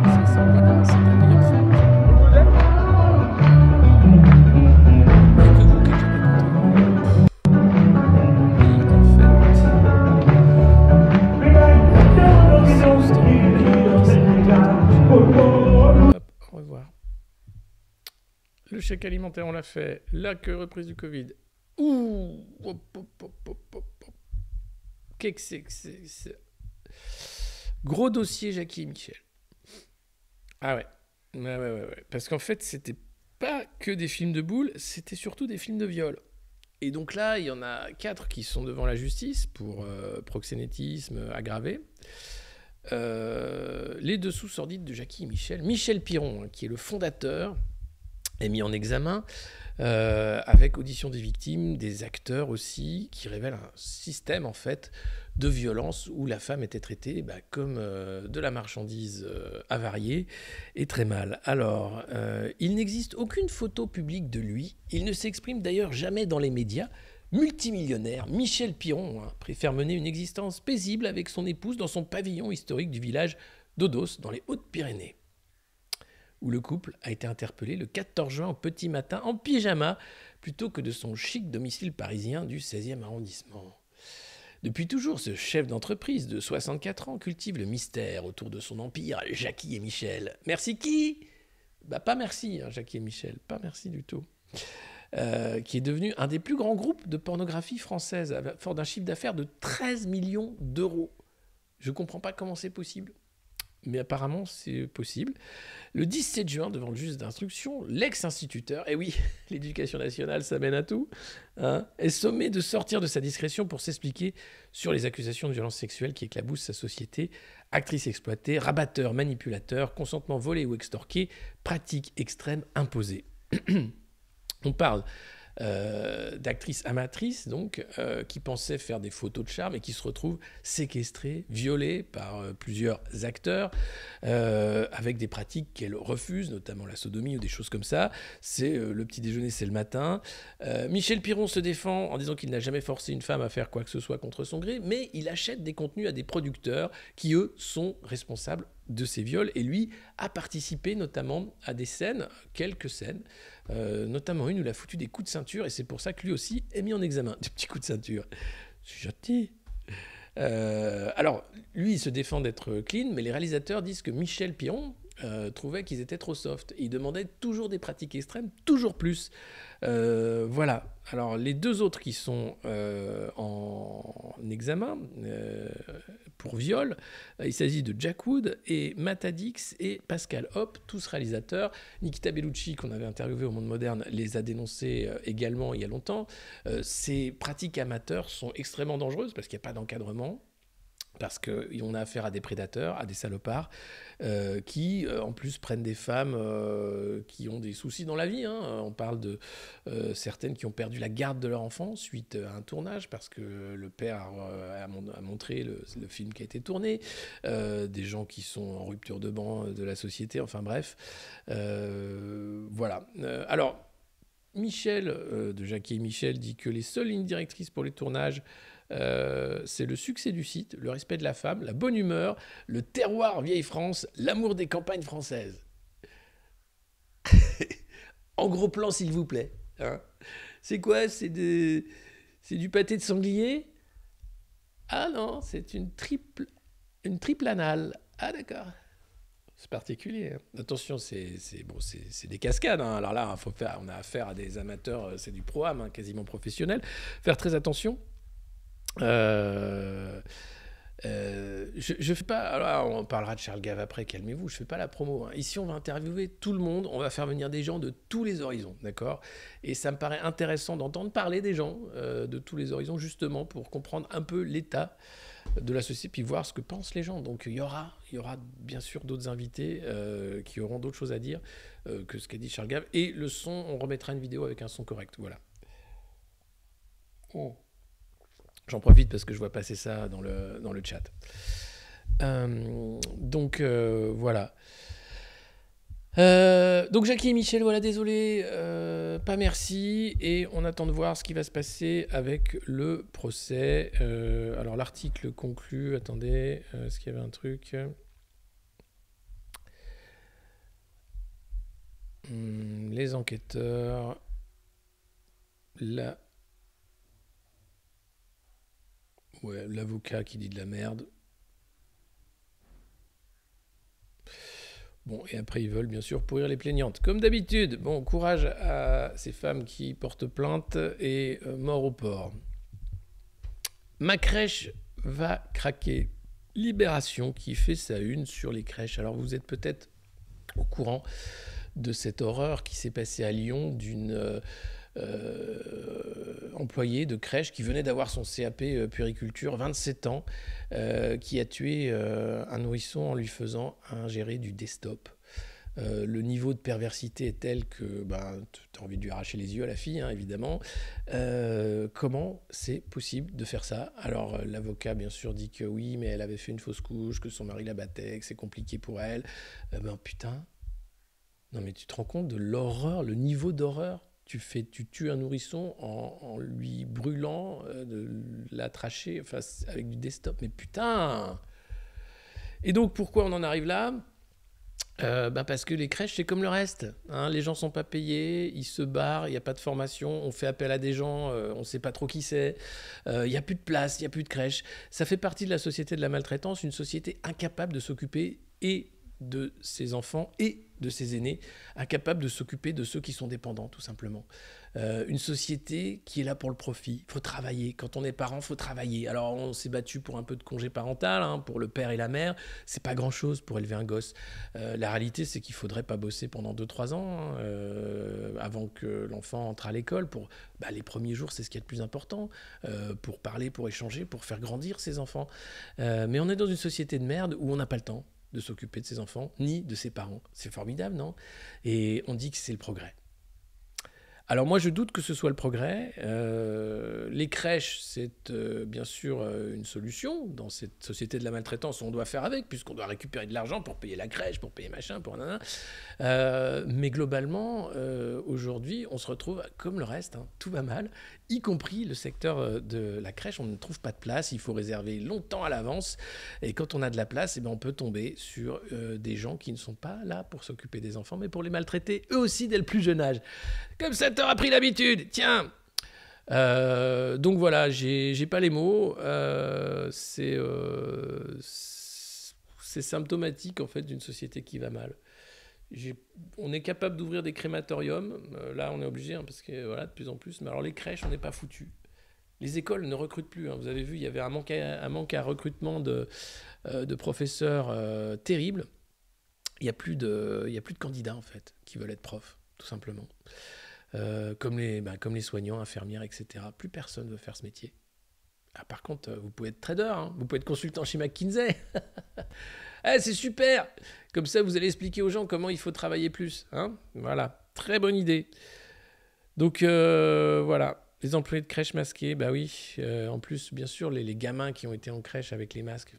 [SPEAKER 1] C'est ça, les gars, c'est la meilleure fête. Et que vous, quelqu'un est content. Au revoir. Le chèque alimentaire, on l'a fait. La reprise du Covid. Ouh. Qu'est-ce que c'est Gros dossier Jackie et Michel. Ah ouais. Ouais. Parce qu'en fait, c'était pas que des films de boules, c'était surtout des films de viol. Et donc là, il y en a 4 qui sont devant la justice pour proxénétisme aggravé. Les dessous sordides de Jackie et Michel. Michel Piron, qui est le fondateur, est mis en examen avec audition des victimes, des acteurs aussi, qui révèlent un système en fait de violence où la femme était traitée comme de la marchandise avariée et très mal. Alors, il n'existe aucune photo publique de lui, il ne s'exprime d'ailleurs jamais dans les médias. Multimillionnaire, Michel Piron préfère mener une existence paisible avec son épouse dans son pavillon historique du village d'Odos, dans les Hautes-Pyrénées, où le couple a été interpellé le 14 juin au petit matin en pyjama, plutôt que de son chic domicile parisien du 16e arrondissement. Depuis toujours, ce chef d'entreprise de 64 ans cultive le mystère autour de son empire, Jackie et Michel. Merci qui ? Pas merci, Jackie et Michel, pas merci du tout. Qui est devenu un des plus grands groupes de pornographie française, fort d'un chiffre d'affaires de 13 millions d'euros. Je ne comprends pas comment c'est possible, mais apparemment c'est possible. Le 17 juin, devant le juge d'instruction, l'ex-instituteur, et oui, l'éducation nationale, ça mène à tout, est sommé de sortir de sa discrétion pour s'expliquer sur les accusations de violence sexuelle qui éclaboussent sa société. Actrice exploitée, rabatteur, manipulateur, consentement volé ou extorqué, pratique extrême imposée. On parle d'actrices amatrices, donc, qui pensaient faire des photos de charme et qui se retrouvent séquestrées, violées par plusieurs acteurs, avec des pratiques qu'elles refusent, notamment la sodomie ou des choses comme ça. C'est le petit déjeuner, c'est le matin. Michel Piron se défend en disant qu'il n'a jamais forcé une femme à faire quoi que ce soit contre son gré, mais il achète des contenus à des producteurs qui, eux, sont responsables de ces viols, et lui a participé notamment à des scènes, quelques scènes, notamment une où il a foutu des coups de ceinture, et c'est pour ça que lui aussi est mis en examen. Des petits coups de ceinture. C'est gentil. Alors, lui, il se défend d'être clean, mais les réalisateurs disent que Michel Piron trouvait qu'ils étaient trop soft. Et il demandait toujours des pratiques extrêmes, toujours plus. Voilà. Alors, les deux autres qui sont en examen pour viol, il s'agit de Jack Wood et Matadix et Pascal Hoppe, tous réalisateurs. Nikita Bellucci, qu'on avait interviewé au Monde Moderne, les a dénoncés également il y a longtemps. Ces pratiques amateurs sont extrêmement dangereuses parce qu'il n'y a pas d'encadrement. Parce qu'on a affaire à des prédateurs, à des salopards, qui, en plus, prennent des femmes qui ont des soucis dans la vie. On parle de certaines qui ont perdu la garde de leur enfant suite à un tournage, parce que le père a montré le film qui a été tourné, des gens qui sont en rupture de banc de la société, enfin bref. Voilà. Alors, Michel, de Jackie et Michel, dit que les seules lignes directrices pour les tournages, c'est le succès du site, le respect de la femme, la bonne humeur, le terroir vieille France, l'amour des campagnes françaises. En gros plan, s'il vous plaît. C'est quoi ? C'est du pâté de sanglier ? Ah non, c'est une triple anale. Ah d'accord. C'est particulier. Attention, c'est des cascades. Alors là, on a affaire à des amateurs, c'est du pro-am, quasiment professionnel. Faire très attention. Je fais pas. Alors, on parlera de Charles Gave après, calmez-vous, je fais pas la promo. Ici, on va interviewer tout le monde, on va faire venir des gens de tous les horizons, d'accord ? Et ça me paraît intéressant d'entendre parler des gens de tous les horizons, justement, pour comprendre un peu l'état de la société, puis voir ce que pensent les gens. Donc, il y aura bien sûr d'autres invités qui auront d'autres choses à dire que ce qu'a dit Charles Gave. Et le son, on remettra une vidéo avec un son correct, voilà. Oh. J'en profite parce que je vois passer ça dans le chat. Donc, voilà. Donc, Jackie et Michel, voilà, désolé, pas merci. Et on attend de voir ce qui va se passer avec le procès. Alors, l'article conclut. Attendez, est-ce qu'il y avait un truc ? Les enquêteurs. Ouais, l'avocat qui dit de la merde. Bon, et après, ils veulent bien sûr pourrir les plaignantes. Comme d'habitude, bon, courage à ces femmes qui portent plainte et mort au port. Ma crèche va craquer. Libération qui fait sa une sur les crèches. Alors, vous êtes peut-être au courant de cette horreur qui s'est passée à Lyon d'une employé de crèche qui venait d'avoir son CAP puériculture, 27 ans, qui a tué un nourrisson en lui faisant ingérer du desktop. Le niveau de perversité est tel que tu as envie de lui arracher les yeux à la fille, hein, évidemment. Comment c'est possible de faire ça? Alors, l'avocat, bien sûr, dit que oui, mais elle avait fait une fausse couche, que son mari la battait, que c'est compliqué pour elle. Putain. Non, mais tu te rends compte de l'horreur, le niveau d'horreur? Tu tues un nourrisson en lui brûlant de la trachée, enfin, avec du desktop. Mais putain! Et donc, pourquoi on en arrive là? Parce que les crèches, c'est comme le reste. Hein, les gens ne sont pas payés, ils se barrent, il n'y a pas de formation, on fait appel à des gens, on ne sait pas trop qui c'est, il n'y a plus de place, il n'y a plus de crèche. Ça fait partie de la société de la maltraitance, une société incapable de s'occuper et de ses enfants et de ses aînés, incapable de s'occuper de ceux qui sont dépendants, tout simplement. Une société qui est là pour le profit. Il faut travailler. Quand on est parent, il faut travailler. Alors, on s'est battu pour un peu de congé parental, hein, pour le père et la mère. C'est pas grand-chose pour élever un gosse. La réalité, c'est qu'il faudrait pas bosser pendant 2-3 ans, hein, avant que l'enfant entre à l'école. Les premiers jours, c'est ce qui est le plus important, pour parler, pour échanger, pour faire grandir ses enfants. Mais on est dans une société de merde où on n'a pas le temps de s'occuper de ses enfants, ni de ses parents. C'est formidable, non? Et on dit que c'est le progrès. Alors moi, je doute que ce soit le progrès. Les crèches, c'est bien sûr une solution. Dans cette société de la maltraitance, on doit faire avec, puisqu'on doit récupérer de l'argent pour payer la crèche, pour payer machin, pour nanana. Mais globalement, aujourd'hui, on se retrouve comme le reste, hein, tout va mal, y compris le secteur de la crèche. On ne trouve pas de place, il faut réserver longtemps à l'avance. Et quand on a de la place, on peut tomber sur des gens qui ne sont pas là pour s'occuper des enfants, mais pour les maltraiter, eux aussi, dès le plus jeune âge. Comme ça t'aura pris l'habitude, tiens. Donc voilà, j'ai pas les mots. C'est symptomatique en fait d'une société qui va mal. On est capable d'ouvrir des crématoriums. Là, on est obligé, hein, parce que voilà, de plus en plus. Mais alors les crèches, on n'est pas foutu. Les écoles ne recrutent plus. Hein. Vous avez vu, il y avait un manque à recrutement de professeurs terrible. Il n'y a plus de candidats en fait qui veulent être profs, tout simplement. Comme les soignants, infirmières, etc. Plus personne ne veut faire ce métier. Ah, par contre, vous pouvez être trader, hein, vous pouvez être consultant chez McKinsey. C'est super. Comme ça, vous allez expliquer aux gens comment il faut travailler plus. Hein, voilà, très bonne idée. Donc, voilà, les employés de crèche masqués, bah oui. En plus, bien sûr, les gamins qui ont été en crèche avec les masques.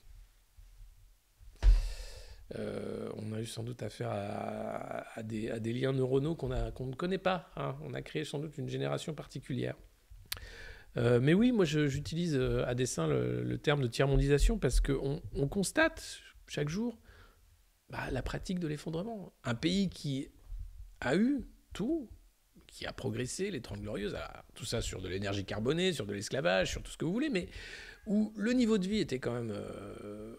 [SPEAKER 1] On a eu sans doute affaire à des liens neuronaux qu'on ne connaît pas. Hein. On a créé sans doute une génération particulière. Mais oui, moi j'utilise à dessein le terme de tiers-mondisation parce qu'on constate chaque jour la pratique de l'effondrement. Un pays qui a eu tout, qui a progressé, les 30 Glorieuses, tout ça sur de l'énergie carbonée, sur de l'esclavage, sur tout ce que vous voulez, mais où le niveau de vie était quand même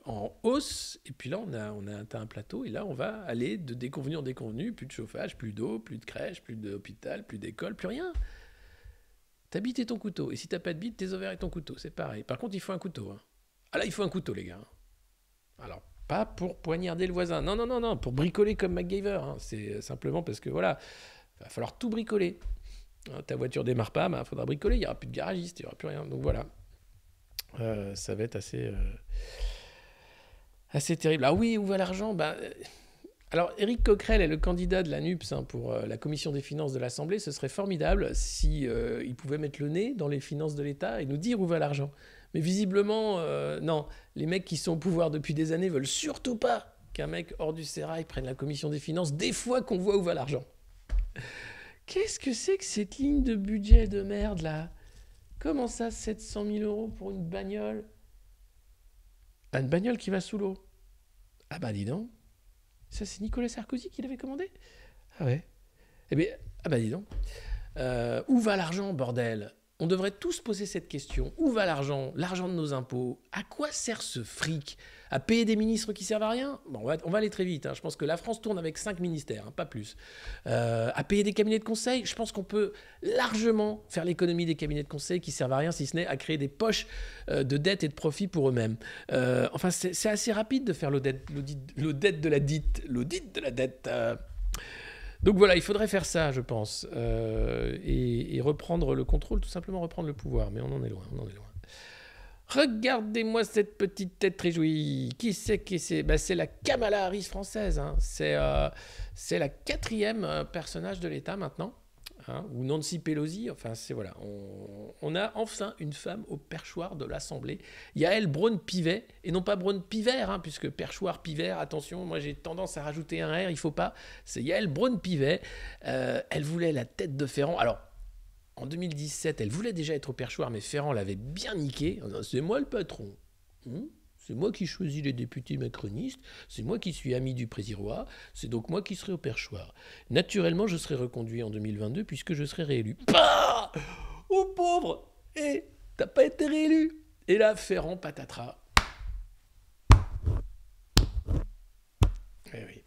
[SPEAKER 1] en hausse, et puis là on a atteint un plateau, et là on va aller de déconvenu en déconvenu, plus de chauffage, plus d'eau, plus de crèche, plus d'hôpital, plus d'école, plus rien. Ta bite et ton couteau, et si t'as pas de bite, tes ovaires et ton couteau, c'est pareil. Par contre il faut un couteau. Hein. Ah là il faut un couteau les gars. Alors pas pour poignarder le voisin, non, pour bricoler comme MacGyver, hein. C'est simplement parce que voilà, il va falloir tout bricoler. Hein, ta voiture démarre pas, il faudra bricoler, il n'y aura plus de garagiste, il n'y aura plus rien, donc voilà. Ça va être assez terrible. Ah oui, où va l'argent? Alors, Éric Coquerel est le candidat de la NUPS pour la commission des finances de l'Assemblée. Ce serait formidable si il pouvait mettre le nez dans les finances de l'État et nous dire où va l'argent. Mais visiblement, non. Les mecs qui sont au pouvoir depuis des années veulent surtout pas qu'un mec hors du sérail prenne la commission des finances des fois qu'on voit où va l'argent. Qu'est-ce que c'est que cette ligne de budget de merde, là? Comment ça, 700 000 euros pour une bagnole? Une bagnole qui va sous l'eau. Ah bah dis donc. Ça, c'est Nicolas Sarkozy qui l'avait commandé? Ah ouais. Eh bien, ah bah dis donc. Où va l'argent, bordel? On devrait tous poser cette question. Où va l'argent? L'argent de nos impôts. À quoi sert ce fric? À payer des ministres qui servent à rien? Bon, on va aller très vite. Hein. Je pense que la France tourne avec 5 ministères, hein, pas plus. À payer des cabinets de conseil? Je pense qu'on peut largement faire l'économie des cabinets de conseil qui servent à rien, si ce n'est à créer des poches de dettes et de profits pour eux-mêmes. Enfin, c'est assez rapide de faire l'audit de la dette. Donc voilà, il faudrait faire ça, je pense, et reprendre le contrôle, tout simplement reprendre le pouvoir. Mais on en est loin, on en est loin. Regardez-moi cette petite tête réjouie. Qui c'est bah, c'est la Kamala Harris française. Hein. C'est la 4e personnage de l'État maintenant. Hein, ou Nancy Pelosi. Enfin, c'est voilà. On a enfin une femme au perchoir de l'Assemblée. Yael Braun-Pivet, et non pas Braun-Pivert, hein, puisque perchoir, Pivert, attention, moi j'ai tendance à rajouter un R, il faut pas. C'est Yael Braun-Pivet. Elle voulait la tête de Ferrand. Alors, en 2017, elle voulait déjà être au perchoir, mais Ferrand l'avait bien niqué. C'est moi le patron. C'est moi qui choisis les députés macronistes. C'est moi qui suis ami du président. C'est donc moi qui serai au perchoir. Naturellement, je serai reconduit en 2022 puisque je serai réélu. Bah oh pauvre. T'as pas été réélu. Et là, Ferrand, patatras. Oui.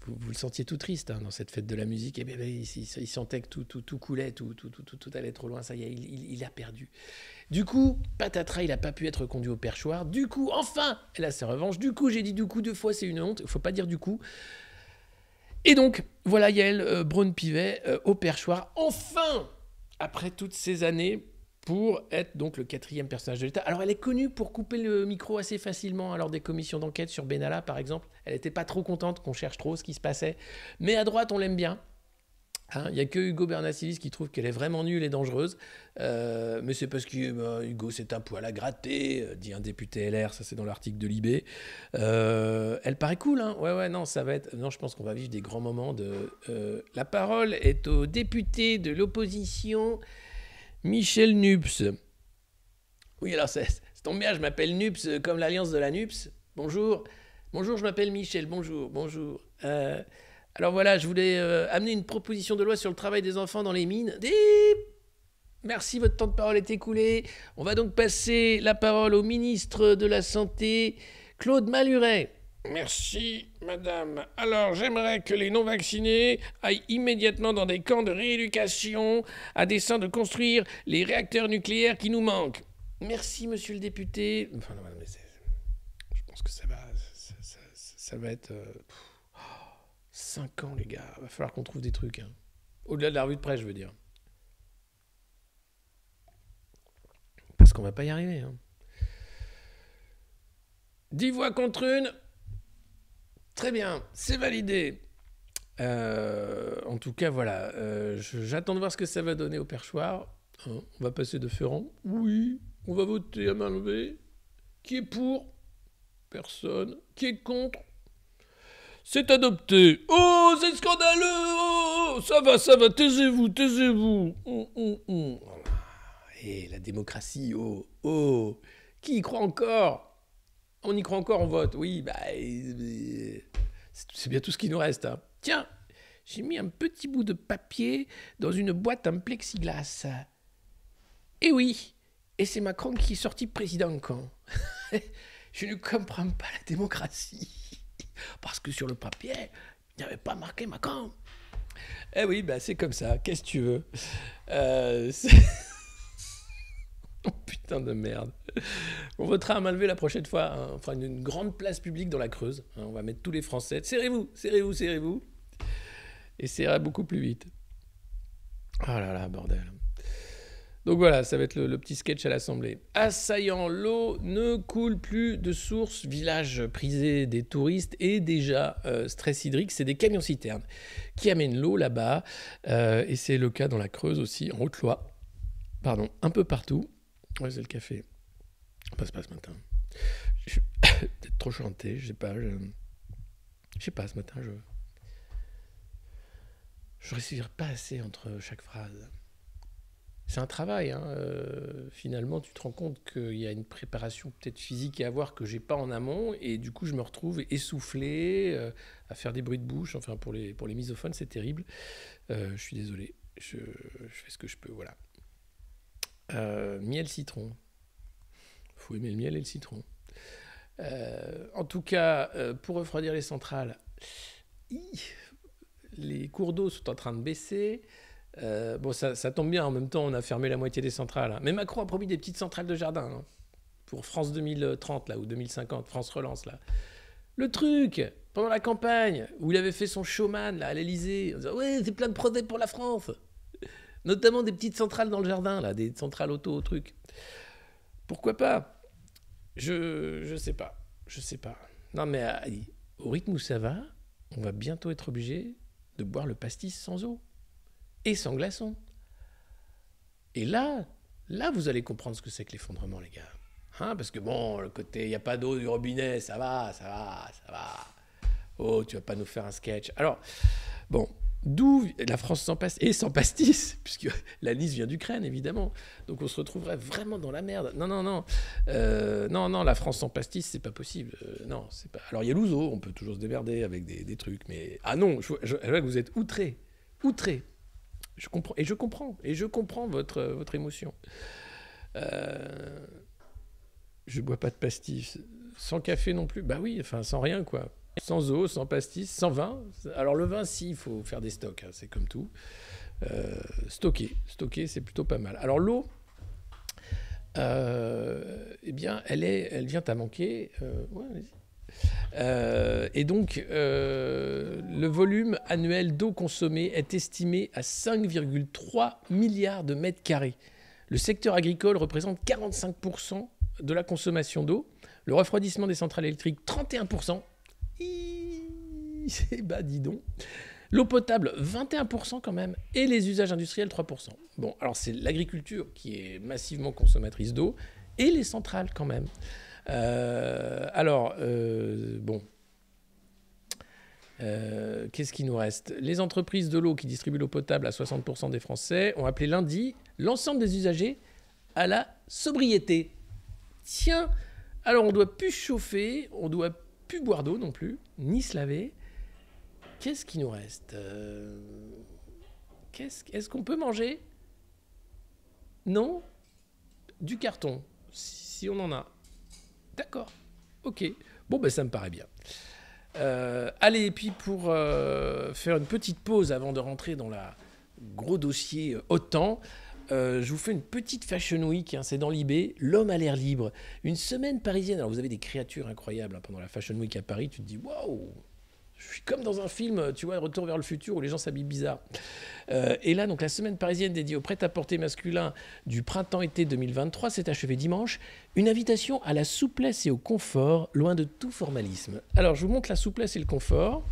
[SPEAKER 1] Vous le sentiez tout triste hein, dans cette fête de la musique. Et bien, il sentait que tout coulait, tout allait trop loin. Ça y est, il a perdu. Du coup, patatras, il n'a pas pu être conduit au perchoir. Du coup, enfin, elle a sa revanche. Du coup, j'ai dit du coup 2 fois, c'est une honte. Il ne faut pas dire du coup. Et donc, voilà Yael Braun-Pivet au perchoir. Enfin, après toutes ces années, pour être donc le 4e personnage de l'État. Alors, elle est connue pour couper le micro assez facilement lors des commissions d'enquête sur Benalla, par exemple. Elle n'était pas trop contente qu'on cherche trop ce qui se passait. Mais à droite, on l'aime bien. Il n'y a que Hugo Bernatchez qui trouve qu'elle est vraiment nulle et dangereuse. Mais c'est parce que Hugo, c'est un poil à gratter, dit un député LR, ça c'est dans l'article de Libé. Elle paraît cool, hein. Ouais, non, ça va être... Non, je pense qu'on va vivre des grands moments de... La parole est au député de l'opposition... Michel Nups. Oui, alors c'est tombe bien, je m'appelle Nups comme l'alliance de la Nups. Bonjour, je m'appelle Michel, bonjour. Alors voilà, je voulais amener une proposition de loi sur le travail des enfants dans les mines. Merci, votre temps de parole est écoulé. On va donc passer la parole au ministre de la Santé, Claude Maluret. Merci, madame. Alors, j'aimerais que les non-vaccinés aillent immédiatement dans des camps de rééducation à dessein de construire les réacteurs nucléaires qui nous manquent. Merci, monsieur le député. Enfin, non, mais je pense que ça va être... 5 ans, les gars. Va falloir qu'on trouve des trucs. Hein. Au-delà de la revue de presse, je veux dire. Parce qu'on va pas y arriver. Hein. 10 voix contre 1. Très bien, c'est validé. En tout cas, voilà. J'attends de voir ce que ça va donner au perchoir. Hein, on va passer de Ferrand. Oui. On va voter à main levée. Qui est pour? Personne. Qui est contre? C'est adopté. Oh, c'est scandaleux. Oh, ça va. Taisez-vous. Et la démocratie, oh. Qui y croit encore? On y croit encore, on vote. Oui, c'est bien tout ce qui nous reste. Hein. Tiens, j'ai mis un petit bout de papier dans une boîte en plexiglas. Et oui, et c'est Macron qui est sorti président quand? Je ne comprends pas la démocratie. Parce que sur le papier, il n'y avait pas marqué Macron. Eh oui, c'est comme ça. Qu'est-ce que tu veux? Oh putain de merde. On votera à main levée la prochaine fois. Hein. On fera une grande place publique dans la Creuse. Hein. On va mettre tous les Français. Serrez-vous. Et ça ira beaucoup plus vite. Oh là là, bordel. Donc voilà, ça va être le petit sketch à l'Assemblée. Assaillant, l'eau ne coule plus de source. Village prisé des touristes et déjà stress hydrique. C'est des camions-citernes qui amènent l'eau là-bas. Et c'est le cas dans la Creuse aussi, en Haute-Loire. Pardon, un peu partout. Ouais, c'est le café. On passe pas ce matin. Je suis peut-être trop chanté, je sais pas. Je sais pas, ce matin, je respire pas assez entre chaque phrase. C'est un travail, hein. Finalement, tu te rends compte qu'il y a une préparation peut-être physique à avoir que j'ai pas en amont, et du coup, je me retrouve essoufflé, à faire des bruits de bouche. Enfin, pour les misophones, c'est terrible. Je suis désolé. Je fais ce que je peux, voilà. Miel citron. Faut aimer le miel et le citron. En tout cas, pour refroidir les centrales, les cours d'eau sont en train de baisser. Ça tombe bien, en même temps, on a fermé la moitié des centrales. Hein. Mais Macron a promis des petites centrales de jardin hein, pour France 2030 là, ou 2050, France Relance. Là. Le truc, pendant la campagne, où il avait fait son showman là, à l'Elysée, en disant « Ouais, c'est plein de projets pour la France !» Notamment des petites centrales dans le jardin, là, des centrales auto, trucs. Pourquoi pas? Je sais pas. Je sais pas. Non, mais au rythme où ça va, on va bientôt être obligé de boire le pastis sans eau. Et sans glaçons. Et là, vous allez comprendre ce que c'est que l'effondrement, les gars. Hein, parce que bon, le côté, il n'y a pas d'eau du robinet, ça va. Oh, tu vas pas nous faire un sketch. Alors, bon, d'où la France sans pastis, et sans pastis, puisque la Nice vient d'Ukraine, évidemment. Donc on se retrouverait vraiment dans la merde. Non, la France sans pastis, c'est pas possible. Non, c'est pas. Alors il y a l'ouzo, on peut toujours se démerder avec des trucs, mais ah non, je vois que vous êtes outrés. Je comprends votre émotion. Je bois pas de pastis, sans café non plus. Bah oui, enfin sans rien quoi. Sans eau, sans pastis, sans vin. Alors le vin, si, il faut faire des stocks, hein, c'est comme tout. Stocker, c'est plutôt pas mal. Alors l'eau, eh bien, elle vient à manquer. Ouais, vas-y. Et donc, le volume annuel d'eau consommée est estimé à 5,3 milliards de mètres carrés. Le secteur agricole représente 45% de la consommation d'eau. Le refroidissement des centrales électriques, 31%. Bah dis donc. L'eau potable, 21% quand même. Et les usages industriels, 3%. Bon, alors c'est l'agriculture qui est massivement consommatrice d'eau. Et les centrales quand même. Bon. Qu'est-ce qui nous reste? Les entreprises de l'eau qui distribuent l'eau potable à 60% des Français ont appelé lundi l'ensemble des usagers à la sobriété. Tiens, alors on ne doit plus chauffer, on ne doit plus boire d'eau non plus, ni se laver. Qu'est-ce qui nous reste? Est-ce qu'on peut manger? Non? Du carton, si on en a. D'accord, ok. Bon, ben ça me paraît bien. Allez, et puis pour faire une petite pause avant de rentrer dans la gros dossier OTAN, je vous fais une petite Fashion Week, hein, c'est dans l'IB, l'homme à l'air libre. Une semaine parisienne, alors vous avez des créatures incroyables hein, pendant la Fashion Week à Paris, tu te dis waouh, je suis comme dans un film, tu vois, Retour vers le futur où les gens s'habillent bizarre. Et là, donc la semaine parisienne dédiée au prêt-à-porter masculin du printemps-été 2023 s'est achevée dimanche. Une invitation à la souplesse et au confort, loin de tout formalisme. Alors, je vous montre la souplesse et le confort.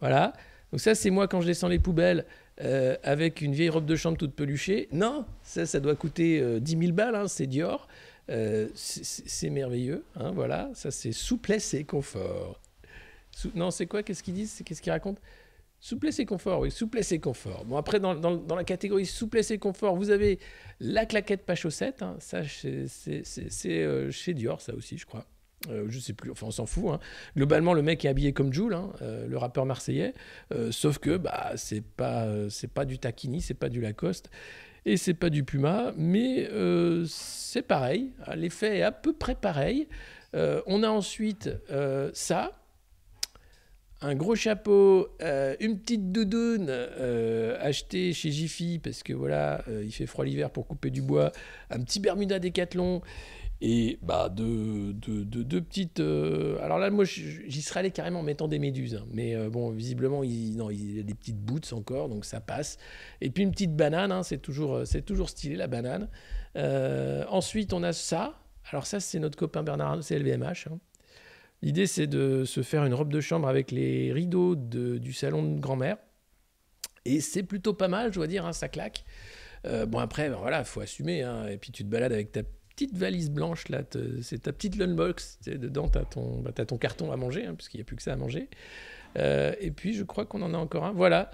[SPEAKER 1] Voilà. Donc ça, c'est moi quand je descends les poubelles avec une vieille robe de chambre toute peluchée. Non, ça doit coûter 10 000 balles, hein, c'est Dior. C'est merveilleux. Hein, voilà, ça c'est souplesse et confort. Non, c'est quoi? Qu'est-ce qu'ils disent? Qu'est-ce qu'ils racontent? Souplesse et confort, oui, souplesse et confort. Bon, après, dans la catégorie souplesse et confort, vous avez la claquette pas chaussette. Hein, ça, c'est chez Dior, ça aussi, je crois. Je sais plus, enfin, on s'en fout. Hein. Globalement, le mec est habillé comme Jul, hein, le rappeur marseillais. Sauf que, bah, c'est pas du Taquini, c'est pas du Lacoste. Et c'est pas du Puma, mais c'est pareil. L'effet est à peu près pareil. On a ensuite ça. Un gros chapeau, une petite doudoune achetée chez Jiffy parce que voilà, il fait froid l'hiver pour couper du bois, un petit Bermuda Décathlon et bah deux petites. Alors là, moi, j'y serais allé carrément en mettant des méduses, hein, mais bon, visiblement, il a des petites boots encore, donc ça passe. Et puis une petite banane, hein, c'est toujours stylé la banane. Ensuite, on a ça. Alors ça, c'est notre copain Bernard Arnault, c'est LVMH. Hein. L'idée, c'est de se faire une robe de chambre avec les rideaux du salon de grand-mère. Et c'est plutôt pas mal, je dois dire, hein, ça claque. Bon, après, ben voilà, il faut assumer. Hein, et puis, tu te balades avec ta petite valise blanche, là, c'est ta petite lunchbox. Dedans, tu as ton carton à manger, hein, puisqu'il n'y a plus que ça à manger. Et puis, je crois qu'on en a encore un. Voilà.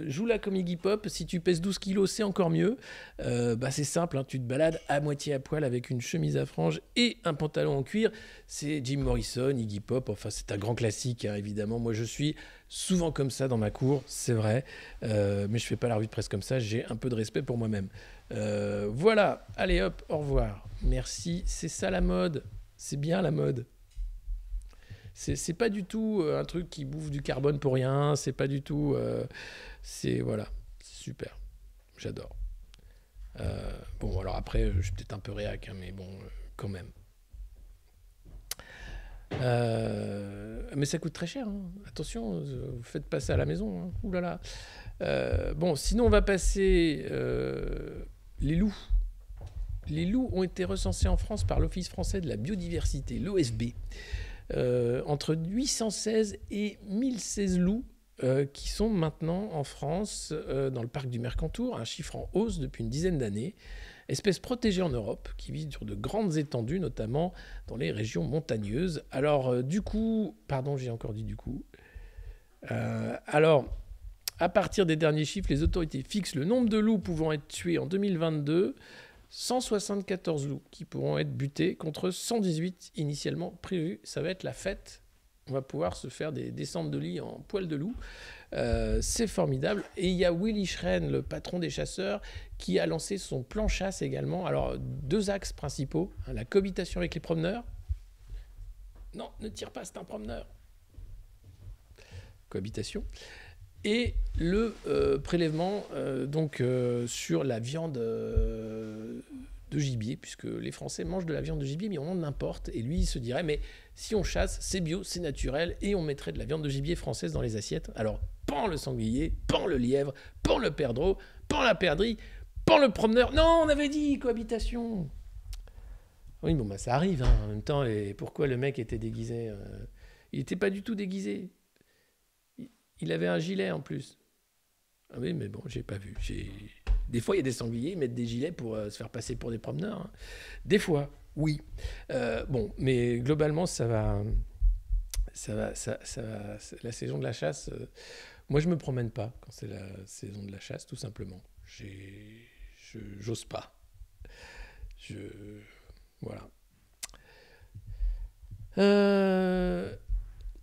[SPEAKER 1] Joue-la comme Iggy Pop, si tu pèses 12 kilos, c'est encore mieux. Bah c'est simple, hein, tu te balades à moitié à poil avec une chemise à franges et un pantalon en cuir. C'est Jim Morrison, Iggy Pop, enfin c'est un grand classique, hein, évidemment. Moi je suis souvent comme ça dans ma cour, c'est vrai, mais je fais pas la revue de presse comme ça, j'ai un peu de respect pour moi-même. Voilà, allez hop, au revoir. Merci, c'est ça la mode, c'est bien la mode. C'est pas du tout un truc qui bouffe du carbone pour rien, c'est pas du tout... voilà, c'est super, j'adore. Bon, alors après, je suis peut-être un peu réac, hein, mais bon, quand même. Mais ça coûte très cher. Hein. Attention, vous faites pas ça à la maison. Hein. Ouh là là. Bon, sinon on va passer les loups. Les loups ont été recensés en France par l'Office français de la biodiversité, l'OFB. Entre 816 et 1016 loups qui sont maintenant en France dans le parc du Mercantour, un chiffre en hausse depuis une dizaine d'années. Espèce protégée en Europe qui vit sur de grandes étendues, notamment dans les régions montagneuses. Alors, du coup, pardon, j'ai encore dit du coup. Alors, à partir des derniers chiffres, les autorités fixent le nombre de loups pouvant être tués en 2022. 174 loups qui pourront être butés contre 118 initialement prévus. Ça va être la fête. On va pouvoir se faire des descentes de lit en poil de loup. C'est formidable. Et il y a Willy Schren, le patron des chasseurs, qui a lancé son plan chasse également. Alors, 2 axes principaux. La cohabitation avec les promeneurs. Non, ne tire pas, c'est un promeneur. Cohabitation. Et le prélèvement sur la viande de gibier, puisque les Français mangent de la viande de gibier, mais on en importe. Et lui, il se dirait, mais si on chasse, c'est bio, c'est naturel, et on mettrait de la viande de gibier française dans les assiettes. Alors, pan le sanglier, pan le lièvre, pan le perdreau, pan la perdrix, pan le promeneur. Non, on avait dit cohabitation. Oui, bon, bah, ça arrive. Hein. En même temps, et pourquoi le mec était déguisé Il n'était pas du tout déguisé. Il avait un gilet en plus. Ah oui, mais bon, j'ai pas vu. Des fois, il y a des sangliers, ils mettent des gilets pour se faire passer pour des promeneurs. Hein. Des fois, oui. Bon, mais globalement, ça va. La saison de la chasse. Moi, je me promène pas quand c'est la saison de la chasse, tout simplement. J'ose pas. Voilà.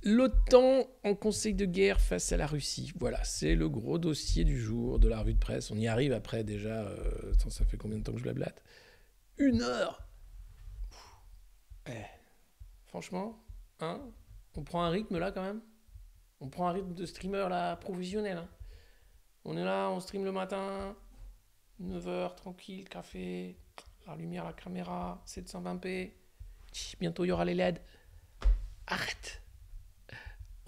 [SPEAKER 1] L'OTAN en conseil de guerre face à la Russie. Voilà, c'est le gros dossier du jour de la revue de presse. On y arrive après déjà. Ça fait combien de temps que je blablate ? 1 heure. Franchement, hein, on prend un rythme là quand même. On prend un rythme de streamer là professionnel. Hein. On est là, on stream le matin, 9h, tranquille, café, la lumière, la caméra, 720p. Bientôt il y aura les LED. Arrête.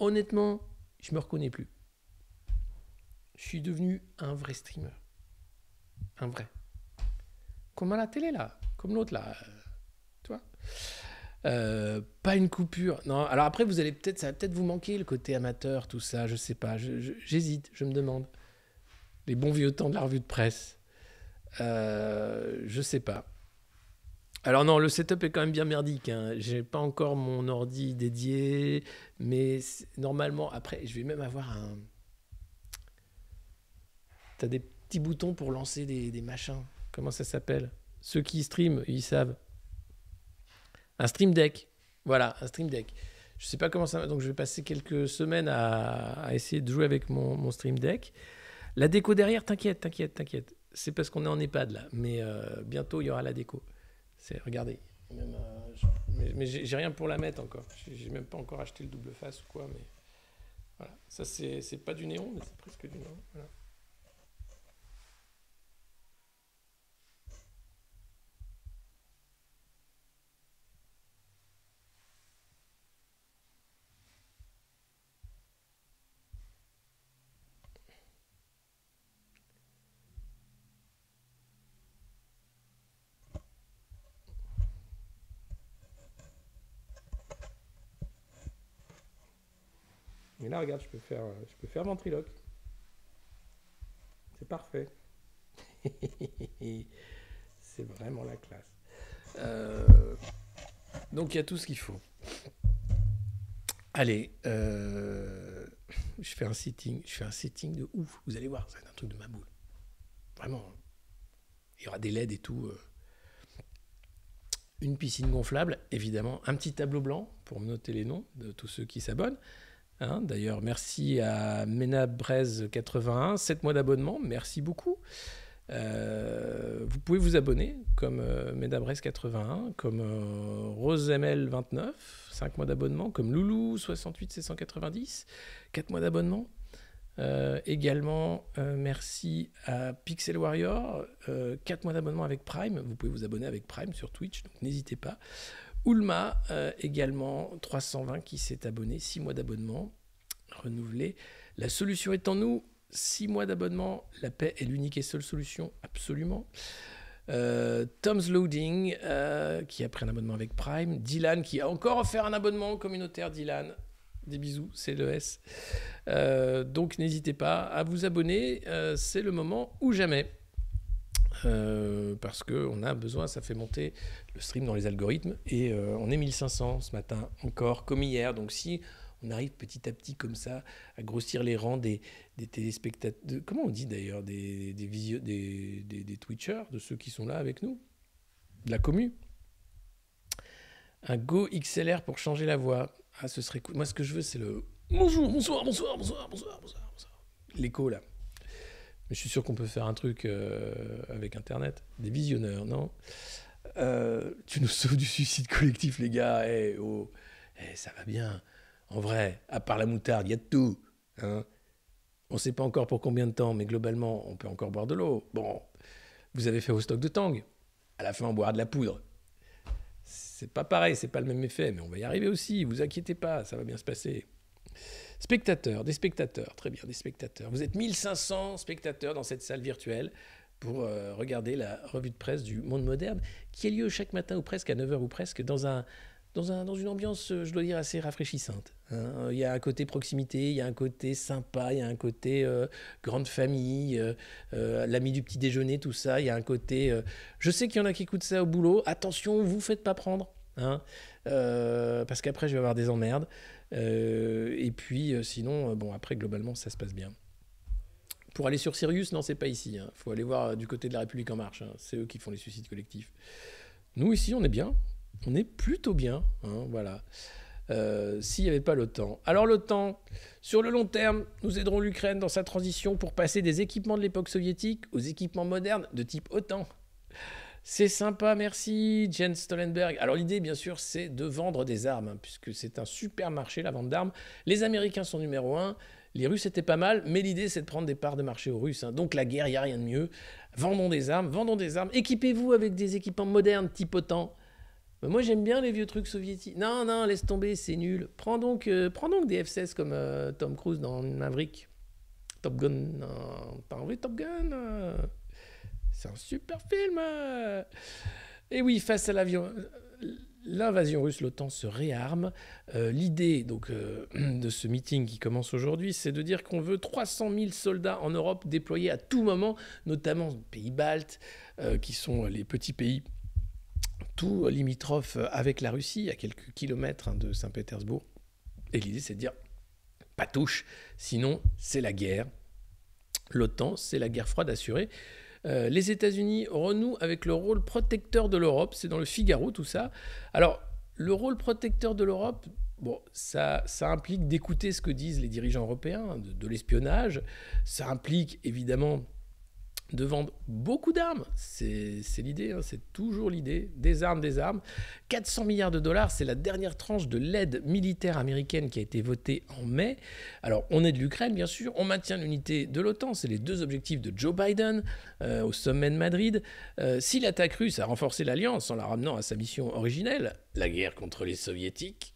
[SPEAKER 1] Honnêtement, je me reconnais plus. Je suis devenu un vrai streamer. Un vrai. Comme à la télé, là. Comme l'autre, là. Tu vois pas une coupure. Non, alors après, ça va peut-être vous manquer, le côté amateur, tout ça. Je sais pas. J'hésite, je me demande. Les bons vieux temps de la revue de presse. Je sais pas. Alors non, le setup est quand même bien merdique. Hein. J'ai pas encore mon ordi dédié, mais normalement, après, je vais même avoir un... T'as des petits boutons pour lancer des machins. Comment ça s'appelle ? Ceux qui streament, ils savent. Un Stream Deck. Voilà, un Stream Deck. Je sais pas comment ça va, donc je vais passer quelques semaines à essayer de jouer avec mon Stream Deck. La déco derrière, t'inquiète. C'est parce qu'on est en EHPAD là, mais bientôt il y aura la déco. Regardez, même, mais j'ai rien pour la mettre encore. J'ai même pas encore acheté le double face ou quoi, mais voilà. Ça c'est pas du néon, mais c'est presque du néon. Voilà. Mais là, regarde, je peux faire ventriloque. C'est parfait. C'est vraiment la classe. Donc, il y a tout ce qu'il faut. Allez, je fais un setting de ouf. Vous allez voir, c'est un truc de ma boule. Vraiment. Il y aura des LED et tout. Une piscine gonflable, évidemment. Un petit tableau blanc pour me noter les noms de tous ceux qui s'abonnent. Hein, d'ailleurs, merci à Menabrez81, 7 mois d'abonnement, merci beaucoup. Vous pouvez vous abonner comme Menabrez81, comme RoseML29, 5 mois d'abonnement, comme Loulou68790, 4 mois d'abonnement. Également, merci à Pixel Warrior, 4 mois d'abonnement avec Prime. Vous pouvez vous abonner avec Prime sur Twitch, donc n'hésitez pas. Oulma, également, 320 qui s'est abonné, 6 mois d'abonnement renouvelé. La solution est en nous, 6 mois d'abonnement, la paix est l'unique et seule solution, absolument. Tom's Loading, qui a pris un abonnement avec Prime. Dylan, qui a encore offert un abonnement communautaire. Dylan, des bisous, c'est le S. Donc n'hésitez pas à vous abonner, c'est le moment ou jamais. Parce qu'on a besoin, ça fait monter le stream dans les algorithmes. Et on est 1500 ce matin, encore, comme hier. Donc si on arrive petit à petit comme ça à grossir les rangs des téléspectateurs, comment on dit d'ailleurs, des Twitchers, de ceux qui sont là avec nous, de la commu. Un Go XLR pour changer la voix. Ah, ce serait cool. Moi, ce que je veux, c'est le bonjour, bonsoir, bonsoir, bonsoir, bonsoir, bonsoir, bonsoir. L'écho là. Mais je suis sûr qu'on peut faire un truc avec Internet. Des visionneurs, non? Tu nous sauves du suicide collectif, les gars. Ça va bien. En vrai, à part la moutarde, il y a de tout. Hein, on ne sait pas encore pour combien de temps, mais globalement, on peut encore boire de l'eau. Bon, vous avez fait vos stocks de Tang. À la fin, on boira de la poudre. C'est pas pareil, c'est pas le même effet, mais on va y arriver aussi. Vous inquiétez pas, ça va bien se passer. Spectateurs, des spectateurs, très bien, des spectateurs. Vous êtes 1500 spectateurs dans cette salle virtuelle pour regarder la revue de presse du Monde Moderne, qui a lieu chaque matin ou presque à 9h ou presque dans une ambiance, je dois dire, assez rafraîchissante. Hein. Il y a un côté proximité, il y a un côté sympa, il y a un côté grande famille, l'ami du petit déjeuner, tout ça. Il y a un côté... je sais qu'il y en a qui écoutent ça au boulot. Attention, vous ne faites pas prendre. Hein, parce qu'après, je vais avoir des emmerdes. Et puis, sinon, bon, après, globalement, ça se passe bien. Pour aller sur Sirius, non, c'est pas ici. Hein. Faut aller voir du côté de La République En Marche. Hein. C'est eux qui font les suicides collectifs. Nous, ici, on est bien. On est plutôt bien, hein, voilà. S'il n'y avait pas l'OTAN. Alors l'OTAN, sur le long terme, nous aiderons l'Ukraine dans sa transition pour passer des équipements de l'époque soviétique aux équipements modernes de type OTAN. C'est sympa, merci Jens Stoltenberg. Alors l'idée, bien sûr, c'est de vendre des armes, hein, puisque c'est un super marché, la vente d'armes. Les Américains sont numéro 1, les Russes étaient pas mal, mais l'idée, c'est de prendre des parts de marché aux Russes. Hein. Donc la guerre, il n'y a rien de mieux. Vendons des armes, équipez-vous avec des équipements modernes type OTAN. Moi, j'aime bien les vieux trucs soviétiques. Non, laisse tomber, c'est nul. Prends donc des F-16 comme Tom Cruise dans Maverick. Top Gun. Non, pas en vrai Top Gun. C'est un super film. Et oui, face à l'invasion russe, l'OTAN se réarme. L'idée donc, de ce meeting qui commence aujourd'hui, c'est de dire qu'on veut 300 000 soldats en Europe déployés à tout moment, notamment les pays baltes, qui sont les petits pays tout limitrophe avec la Russie, à quelques kilomètres de Saint-Pétersbourg. Et l'idée, c'est de dire, pas touche, sinon c'est la guerre. L'OTAN, c'est la guerre froide assurée. Les États-Unis renouent avec le rôle protecteur de l'Europe, c'est dans le Figaro tout ça. Alors, le rôle protecteur de l'Europe, bon, ça implique d'écouter ce que disent les dirigeants européens, de l'espionnage. Ça implique évidemment de vendre beaucoup d'armes, c'est l'idée, hein, c'est toujours l'idée, des armes. 400 milliards de dollars, c'est la dernière tranche de l'aide militaire américaine qui a été votée en mai. Alors, on aide l'Ukraine, bien sûr, on maintient l'unité de l'OTAN, c'est les 2 objectifs de Joe Biden au sommet de Madrid. Si l'attaque russe a renforcé l'alliance en la ramenant à sa mission originelle, la guerre contre les soviétiques,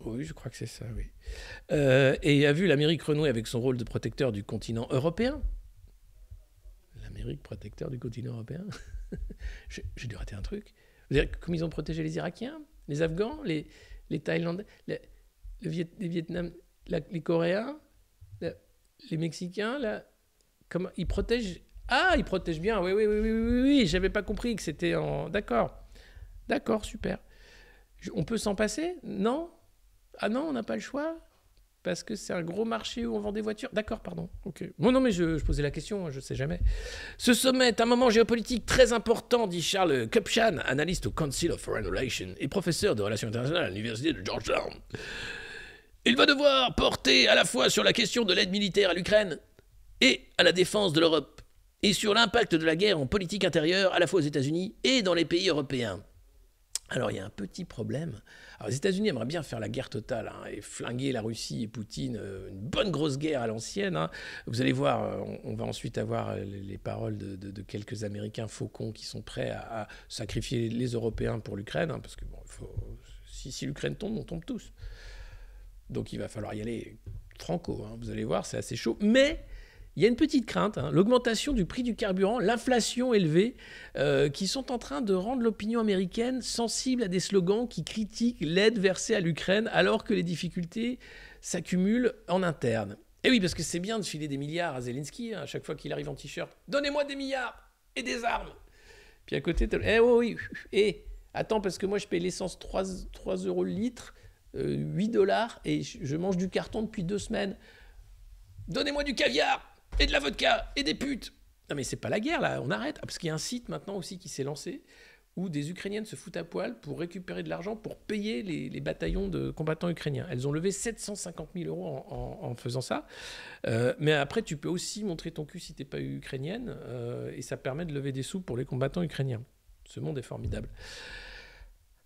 [SPEAKER 1] oui, je crois que c'est ça, oui. Et a vu l'Amérique renouer avec son rôle de protecteur du continent européen. L'Amérique protecteur du continent européen. J'ai dû rater un truc. Vous dire comme ils ont protégé les Irakiens, les Afghans, les Thaïlandais, les Vietnam, les Coréens, les Mexicains, comment ils protègent? Ah, ils protègent bien. Oui. J'avais pas compris que c'était en. D'accord, super. On peut s'en passer? Non? Ah non, on n'a pas le choix? Parce que c'est un gros marché où on vend des voitures. D'accord, pardon. Ok. Bon, non, mais je posais la question, je ne sais jamais. Ce sommet est un moment géopolitique très important, dit Charles Kupchan, analyste au Council of Foreign Relations et professeur de relations internationales à l'université de Georgetown. Il va devoir porter à la fois sur la question de l'aide militaire à l'Ukraine et à la défense de l'Europe, et sur l'impact de la guerre en politique intérieure à la fois aux États-Unis et dans les pays européens. Alors, il y a un petit problème. Alors, les États-Unis aimeraient bien faire la guerre totale hein, et flinguer la Russie et Poutine, une bonne grosse guerre à l'ancienne. Hein. Vous allez voir, on va ensuite avoir les paroles de quelques Américains faucons qui sont prêts à sacrifier les Européens pour l'Ukraine, hein, parce que bon, si l'Ukraine tombe, on tombe tous. Donc, il va falloir y aller franco. Hein. Vous allez voir, c'est assez chaud. Mais il y a une petite crainte, hein, l'augmentation du prix du carburant, l'inflation élevée, qui sont en train de rendre l'opinion américaine sensible à des slogans qui critiquent l'aide versée à l'Ukraine alors que les difficultés s'accumulent en interne. Et oui, parce que c'est bien de filer des milliards à Zelensky, hein, à chaque fois qu'il arrive en t-shirt. « Donnez-moi des milliards et des armes !» Puis à côté, oh oui, attends, parce que moi je paye l'essence 3 € le litre, 8 $, et je mange du carton depuis 2 semaines. Donnez-moi du caviar et de la vodka et des putes. Non mais c'est pas la guerre là, on arrête. Parce qu'il y a un site maintenant aussi qui s'est lancé où des Ukrainiennes se foutent à poil pour récupérer de l'argent pour payer les bataillons de combattants ukrainiens. Elles ont levé 750 000 € en faisant ça. Mais après, tu peux aussi montrer ton cul si t'es pas ukrainienne et ça permet de lever des sous pour les combattants ukrainiens. Ce monde est formidable.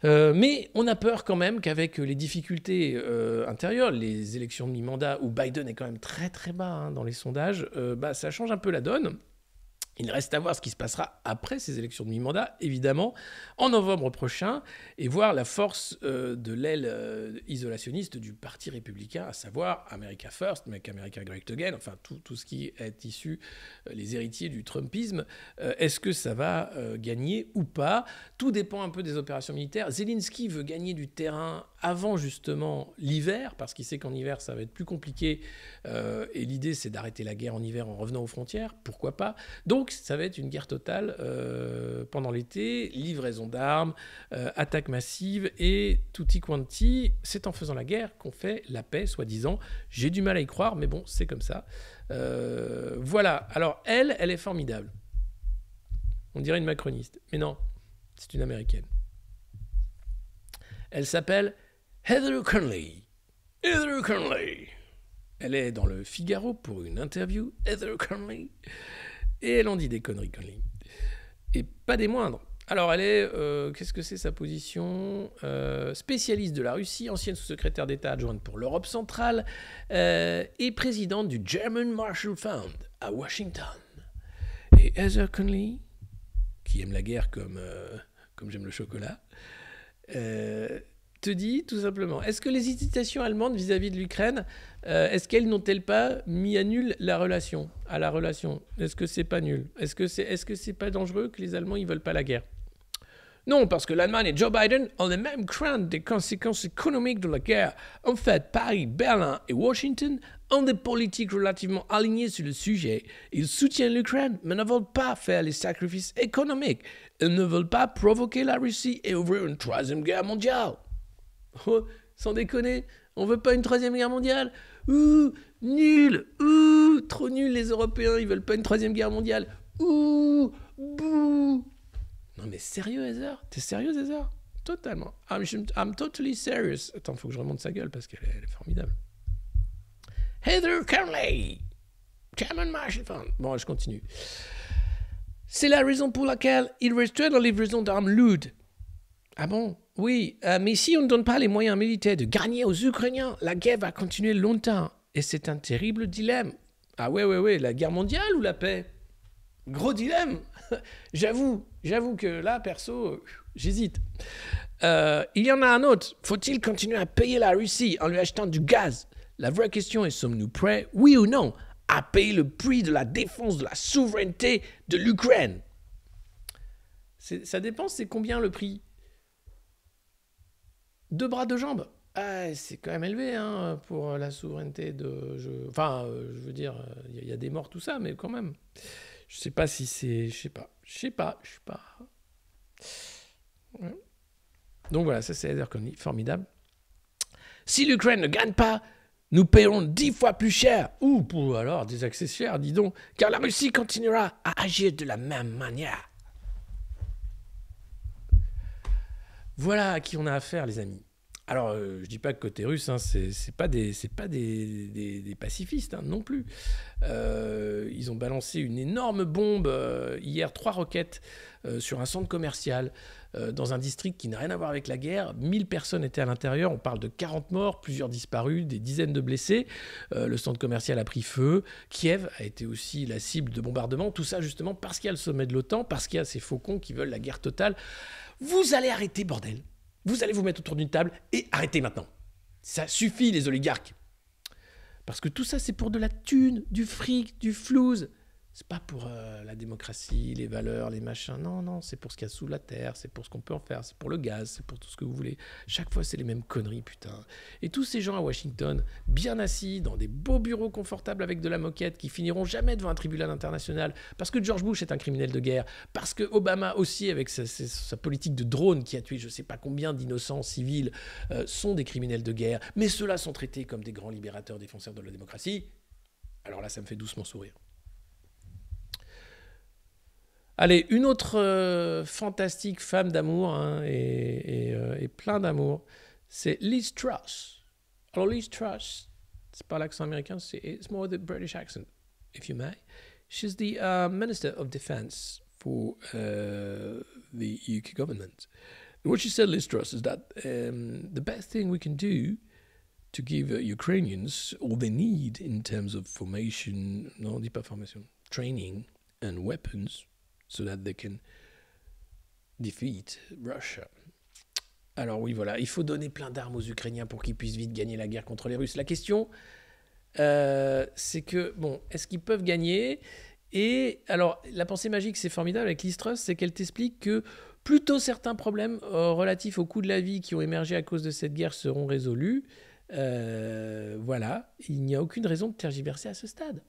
[SPEAKER 1] Mais on a peur quand même qu'avec les difficultés intérieures, les élections de mi-mandat, où Biden est quand même très très bas hein, dans les sondages, ça change un peu la donne. Il reste à voir ce qui se passera après ces élections de mi-mandat, évidemment, en novembre prochain, et voir la force de l'aile isolationniste du Parti républicain, à savoir America First, Make America Great Again, enfin tout ce qui est issu, les héritiers du Trumpisme. Est-ce que ça va gagner ou pas? Tout dépend un peu des opérations militaires. Zelensky veut gagner du terrain avant justement l'hiver, parce qu'il sait qu'en hiver ça va être plus compliqué, et l'idée c'est d'arrêter la guerre en hiver en revenant aux frontières, pourquoi pas. Donc ça va être une guerre totale pendant l'été, livraison d'armes, attaque massive et tutti quanti. C'est en faisant la guerre qu'on fait la paix, soi-disant. J'ai du mal à y croire, mais bon, c'est comme ça. Voilà, alors elle est formidable. On dirait une macroniste, mais non, c'est une américaine. Elle s'appelle Heather Conley. Heather Conley. Elle est dans le Figaro pour une interview. Heather Conley. Et elle en dit des conneries, Conley. Et pas des moindres. Alors, elle est, qu'est-ce que c'est sa position? Spécialiste de la Russie, ancienne sous-secrétaire d'État adjointe pour l'Europe centrale et présidente du German Marshall Fund à Washington. Et Heather Conley, qui aime la guerre comme j'aime le chocolat, te dit tout simplement, est-ce que les hésitations allemandes vis-à-vis de l'Ukraine, est-ce qu'elles n'ont-elles pas mis à nul la relation? Est-ce que c'est pas nul? Est-ce que c'est pas dangereux que les Allemands ils veulent pas la guerre? Non, parce que l'Allemagne et Joe Biden ont les mêmes craintes des conséquences économiques de la guerre. En fait, Paris, Berlin et Washington ont des politiques relativement alignées sur le sujet. Ils soutiennent l'Ukraine, mais ne veulent pas faire les sacrifices économiques. Ils ne veulent pas provoquer la Russie et ouvrir une troisième guerre mondiale. Oh, sans déconner, on veut pas une troisième guerre mondiale? Ouh, nul. Ouh, trop nul les Européens, ils veulent pas une troisième guerre mondiale. Ouh, bouh. Non mais sérieux, Heather? T'es sérieuse, Heather? Totalement. I'm totally serious. Attends, faut que je remonte sa gueule parce qu'elle est formidable. Heather Conley, German Marshall Fund. Bon, je continue. C'est la raison pour laquelle il restreint la livraison d'armes lourdes. Ah bon? Oui, mais si on ne donne pas les moyens militaires de gagner aux Ukrainiens, la guerre va continuer longtemps. Et c'est un terrible dilemme. Ah ouais, la guerre mondiale ou la paix? Gros dilemme. J'avoue que là, perso, j'hésite. Il y en a un autre. Faut-il continuer à payer la Russie en lui achetant du gaz? La vraie question est, sommes-nous prêts, oui ou non, à payer le prix de la défense de la souveraineté de l'Ukraine? Ça dépend, c'est combien le prix? 2 bras, 2 jambes. Ah, c'est quand même élevé hein, pour la souveraineté de... je veux dire, il y a des morts, tout ça, mais quand même. Je sais pas si c'est... Je sais pas. Ouais. Donc voilà, ça c'est Heather Conley, formidable. Si l'Ukraine ne gagne pas, nous paierons 10 fois plus cher. Ou pour alors des accès chers, dis donc. Car la Russie continuera à agir de la même manière. Voilà à qui on a affaire, les amis. Alors, je dis pas que côté russe, hein, c'est pas des pacifistes, hein, non plus. Ils ont balancé une énorme bombe hier, 3 roquettes sur un centre commercial dans un district qui n'a rien à voir avec la guerre. 1000 personnes étaient à l'intérieur. On parle de 40 morts, plusieurs disparus, des dizaines de blessés. Le centre commercial a pris feu. Kiev a été aussi la cible de bombardements. Tout ça justement parce qu'il y a le sommet de l'OTAN, parce qu'il y a ces faucons qui veulent la guerre totale. Vous allez arrêter, bordel. Vous allez vous mettre autour d'une table et arrêtez maintenant. Ça suffit, les oligarques. Parce que tout ça, c'est pour de la thune, du fric, du flouze. C'est pas pour la démocratie, les valeurs, les machins. Non, non, c'est pour ce qu'il y a sous la terre, c'est pour ce qu'on peut en faire, c'est pour le gaz, c'est pour tout ce que vous voulez. Chaque fois, c'est les mêmes conneries, putain. Et tous ces gens à Washington, bien assis, dans des beaux bureaux confortables avec de la moquette, qui finiront jamais devant un tribunal international, parce que George Bush est un criminel de guerre, parce que Obama aussi, avec sa politique de drone qui a tué je sais pas combien d'innocents civils, sont des criminels de guerre, mais ceux-là sont traités comme des grands libérateurs, défenseurs de la démocratie. Alors là, ça me fait doucement sourire. Allez, une autre fantastique femme d'amour, hein, et plein d'amour, c'est Liz Truss. Alors Liz Truss, c'est pas l'accent américain, it's more the British accent, if you may. She's the Minister of Defense for the UK government. And what she said, Liz Truss, is that the best thing we can do to give Ukrainians all they need in terms of formation, non, on dit pas formation, training and weapons, so that they can defeat Russia. Alors oui, voilà, il faut donner plein d'armes aux Ukrainiens pour qu'ils puissent vite gagner la guerre contre les Russes. La question, c'est que, bon, est-ce qu'ils peuvent gagner ? Et alors, la pensée magique, c'est formidable avec Liz Truss, c'est qu'elle t'explique que plutôt certains problèmes relatifs au coût de la vie qui ont émergé à cause de cette guerre seront résolus. Voilà, il n'y a aucune raison de tergiverser à ce stade.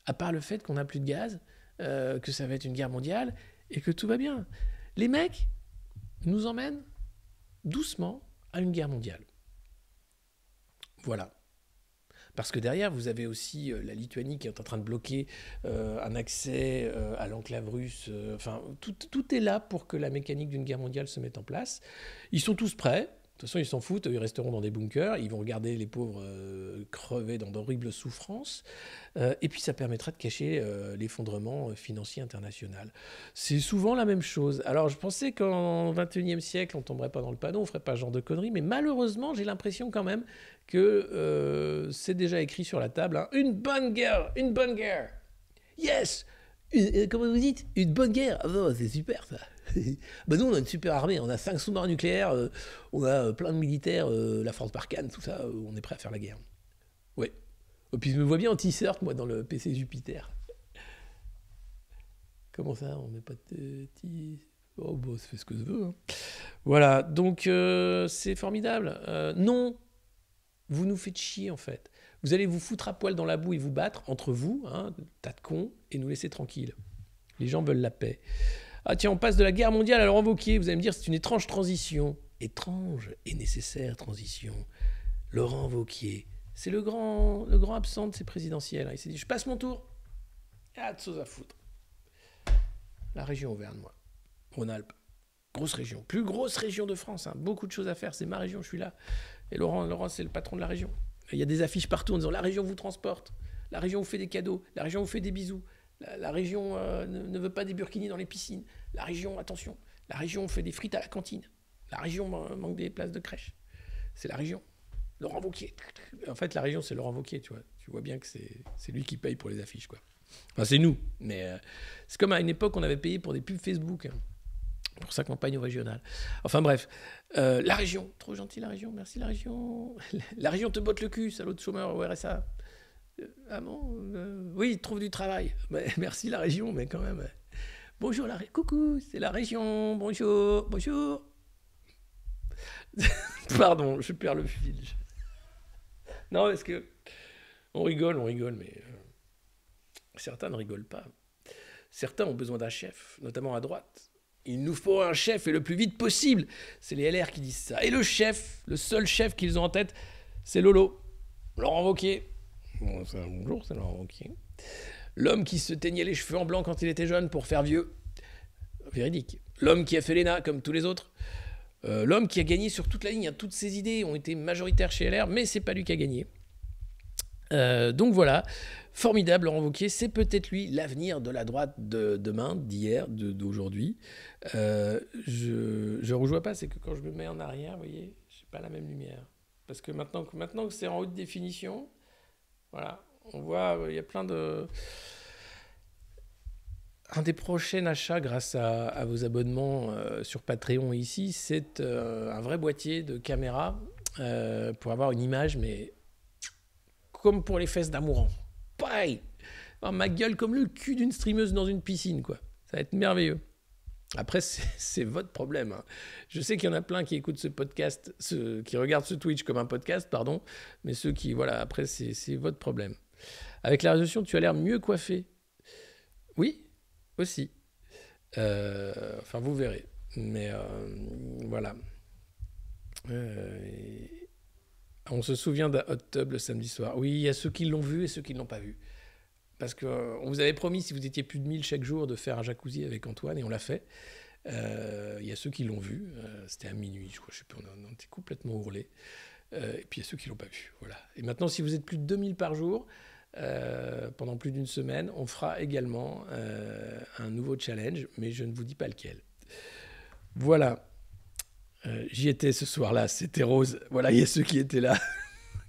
[SPEAKER 1] À part le fait qu'on n'a plus de gaz, que ça va être une guerre mondiale et que tout va bien. Les mecs nous emmènent doucement à une guerre mondiale. Voilà. Parce que derrière, vous avez aussi la Lituanie qui est en train de bloquer un accès à l'enclave russe. Enfin, tout est là pour que la mécanique d'une guerre mondiale se mette en place. Ils sont tous prêts. De toute façon, ils s'en foutent, ils resteront dans des bunkers, ils vont regarder les pauvres crever dans d'horribles souffrances, et puis ça permettra de cacher l'effondrement financier international. C'est souvent la même chose. Alors je pensais qu'en 21e siècle, on ne tomberait pas dans le panneau, on ne ferait pas ce genre de conneries, mais malheureusement, j'ai l'impression quand même que c'est déjà écrit sur la table, hein. Une bonne guerre. Yes. Comment vous dites ? Une bonne guerre. Ah non, c'est super ça. Ben nous, on a une super armée, on a 5 sous-marins nucléaires, on a plein de militaires, la Force Barkhane, tout ça, on est prêt à faire la guerre. Ouais. Et puis je me vois bien en t-shirt, moi, dans le PC Jupiter. Comment ça, on met pas de t... Oh, bon, ça fait ce que je veux. Hein. Voilà, donc c'est formidable. Non, vous nous faites chier, en fait. Vous allez vous foutre à poil dans la boue et vous battre entre vous, hein, tas de cons, et nous laisser tranquilles. Les gens veulent la paix. Ah tiens, on passe de la guerre mondiale à Laurent Wauquiez. Vous allez me dire, c'est une étrange transition. Étrange et nécessaire transition. Laurent Wauquiez, c'est le grand absent de ces présidentielles. Il s'est dit, je passe mon tour. Ah, de choses à foutre. La région Auvergne, moi. Rhône-Alpes. Grosse région. Plus grosse région de France. Hein. Beaucoup de choses à faire. C'est ma région, je suis là. Et Laurent, c'est le patron de la région. Il y a des affiches partout en disant, la région vous transporte. La région vous fait des cadeaux. La région vous fait des bisous. La région ne veut pas des burkinis dans les piscines. La région, attention, la région fait des frites à la cantine. La région manque des places de crèche. C'est la région. Laurent Wauquiez. En fait, la région, c'est Laurent Wauquiez, tu vois. Tu vois bien que c'est lui qui paye pour les affiches, quoi. Enfin, c'est nous. Mais c'est comme à une époque, on avait payé pour des pubs Facebook, hein, pour sa campagne régionale. Enfin, bref. La région. Trop gentil, la région. Merci, la région. La région te botte le cul, salaud de chômeur au RSA. Ah bon oui, trouve du travail. Mais, merci la région, mais quand même. Bonjour la région. Coucou, c'est la région. Bonjour. Pardon, je perds le fil. Non, parce que on rigole, mais certains ne rigolent pas. Certains ont besoin d'un chef, notamment à droite. Il nous faut un chef et le plus vite possible. C'est les LR qui disent ça. Et le seul chef qu'ils ont en tête, c'est Lolo, Laurent Wauquiez. Bonjour, c'est Laurent Wauquiez. L'homme qui se teignait les cheveux en blanc quand il était jeune pour faire vieux. Véridique. L'homme qui a fait l'ENA comme tous les autres. L'homme qui a gagné sur toute la ligne, hein, toutes ses idées ont été majoritaires chez LR, mais c'est pas lui qui a gagné. Donc voilà, formidable Laurent Wauquiez, c'est peut-être lui l'avenir de la droite de demain, d'hier, d'aujourd'hui. Je ne rejoins pas, c'est que quand je me mets en arrière, vous voyez, je n'ai pas la même lumière. Parce que maintenant que c'est en haute définition, voilà, on voit, il y a plein de... Un des prochains achats grâce à vos abonnements sur Patreon ici, c'est un vrai boîtier de caméra pour avoir une image, mais comme pour les fesses d'Amourant. Pareil, ma gueule comme le cul d'une streameuse dans une piscine, quoi. Ça va être merveilleux. Après, c'est votre problème. Hein. Je sais qu'il y en a plein qui écoutent ce podcast, qui regardent ce Twitch comme un podcast, pardon, mais ceux qui, voilà, après, c'est votre problème. Avec la résolution, tu as l'air mieux coiffé. Oui, aussi. Enfin, vous verrez. Mais voilà. On se souvient d'un hot tub le samedi soir. Oui, il y a ceux qui l'ont vu et ceux qui ne l'ont pas vu. Parce qu'on vous avait promis, si vous étiez plus de 1000 chaque jour, de faire un jacuzzi avec Antoine, et on l'a fait. Il y a ceux qui l'ont vu. C'était à minuit, je crois. Je sais plus, on était complètement ourlés. Et puis il y a ceux qui ne l'ont pas vu. Voilà. Et maintenant, si vous êtes plus de 2000 par jour, pendant plus d'une semaine, on fera également un nouveau challenge, mais je ne vous dis pas lequel. Voilà. J'y étais ce soir-là, c'était rose. Voilà, il y a ceux qui étaient là.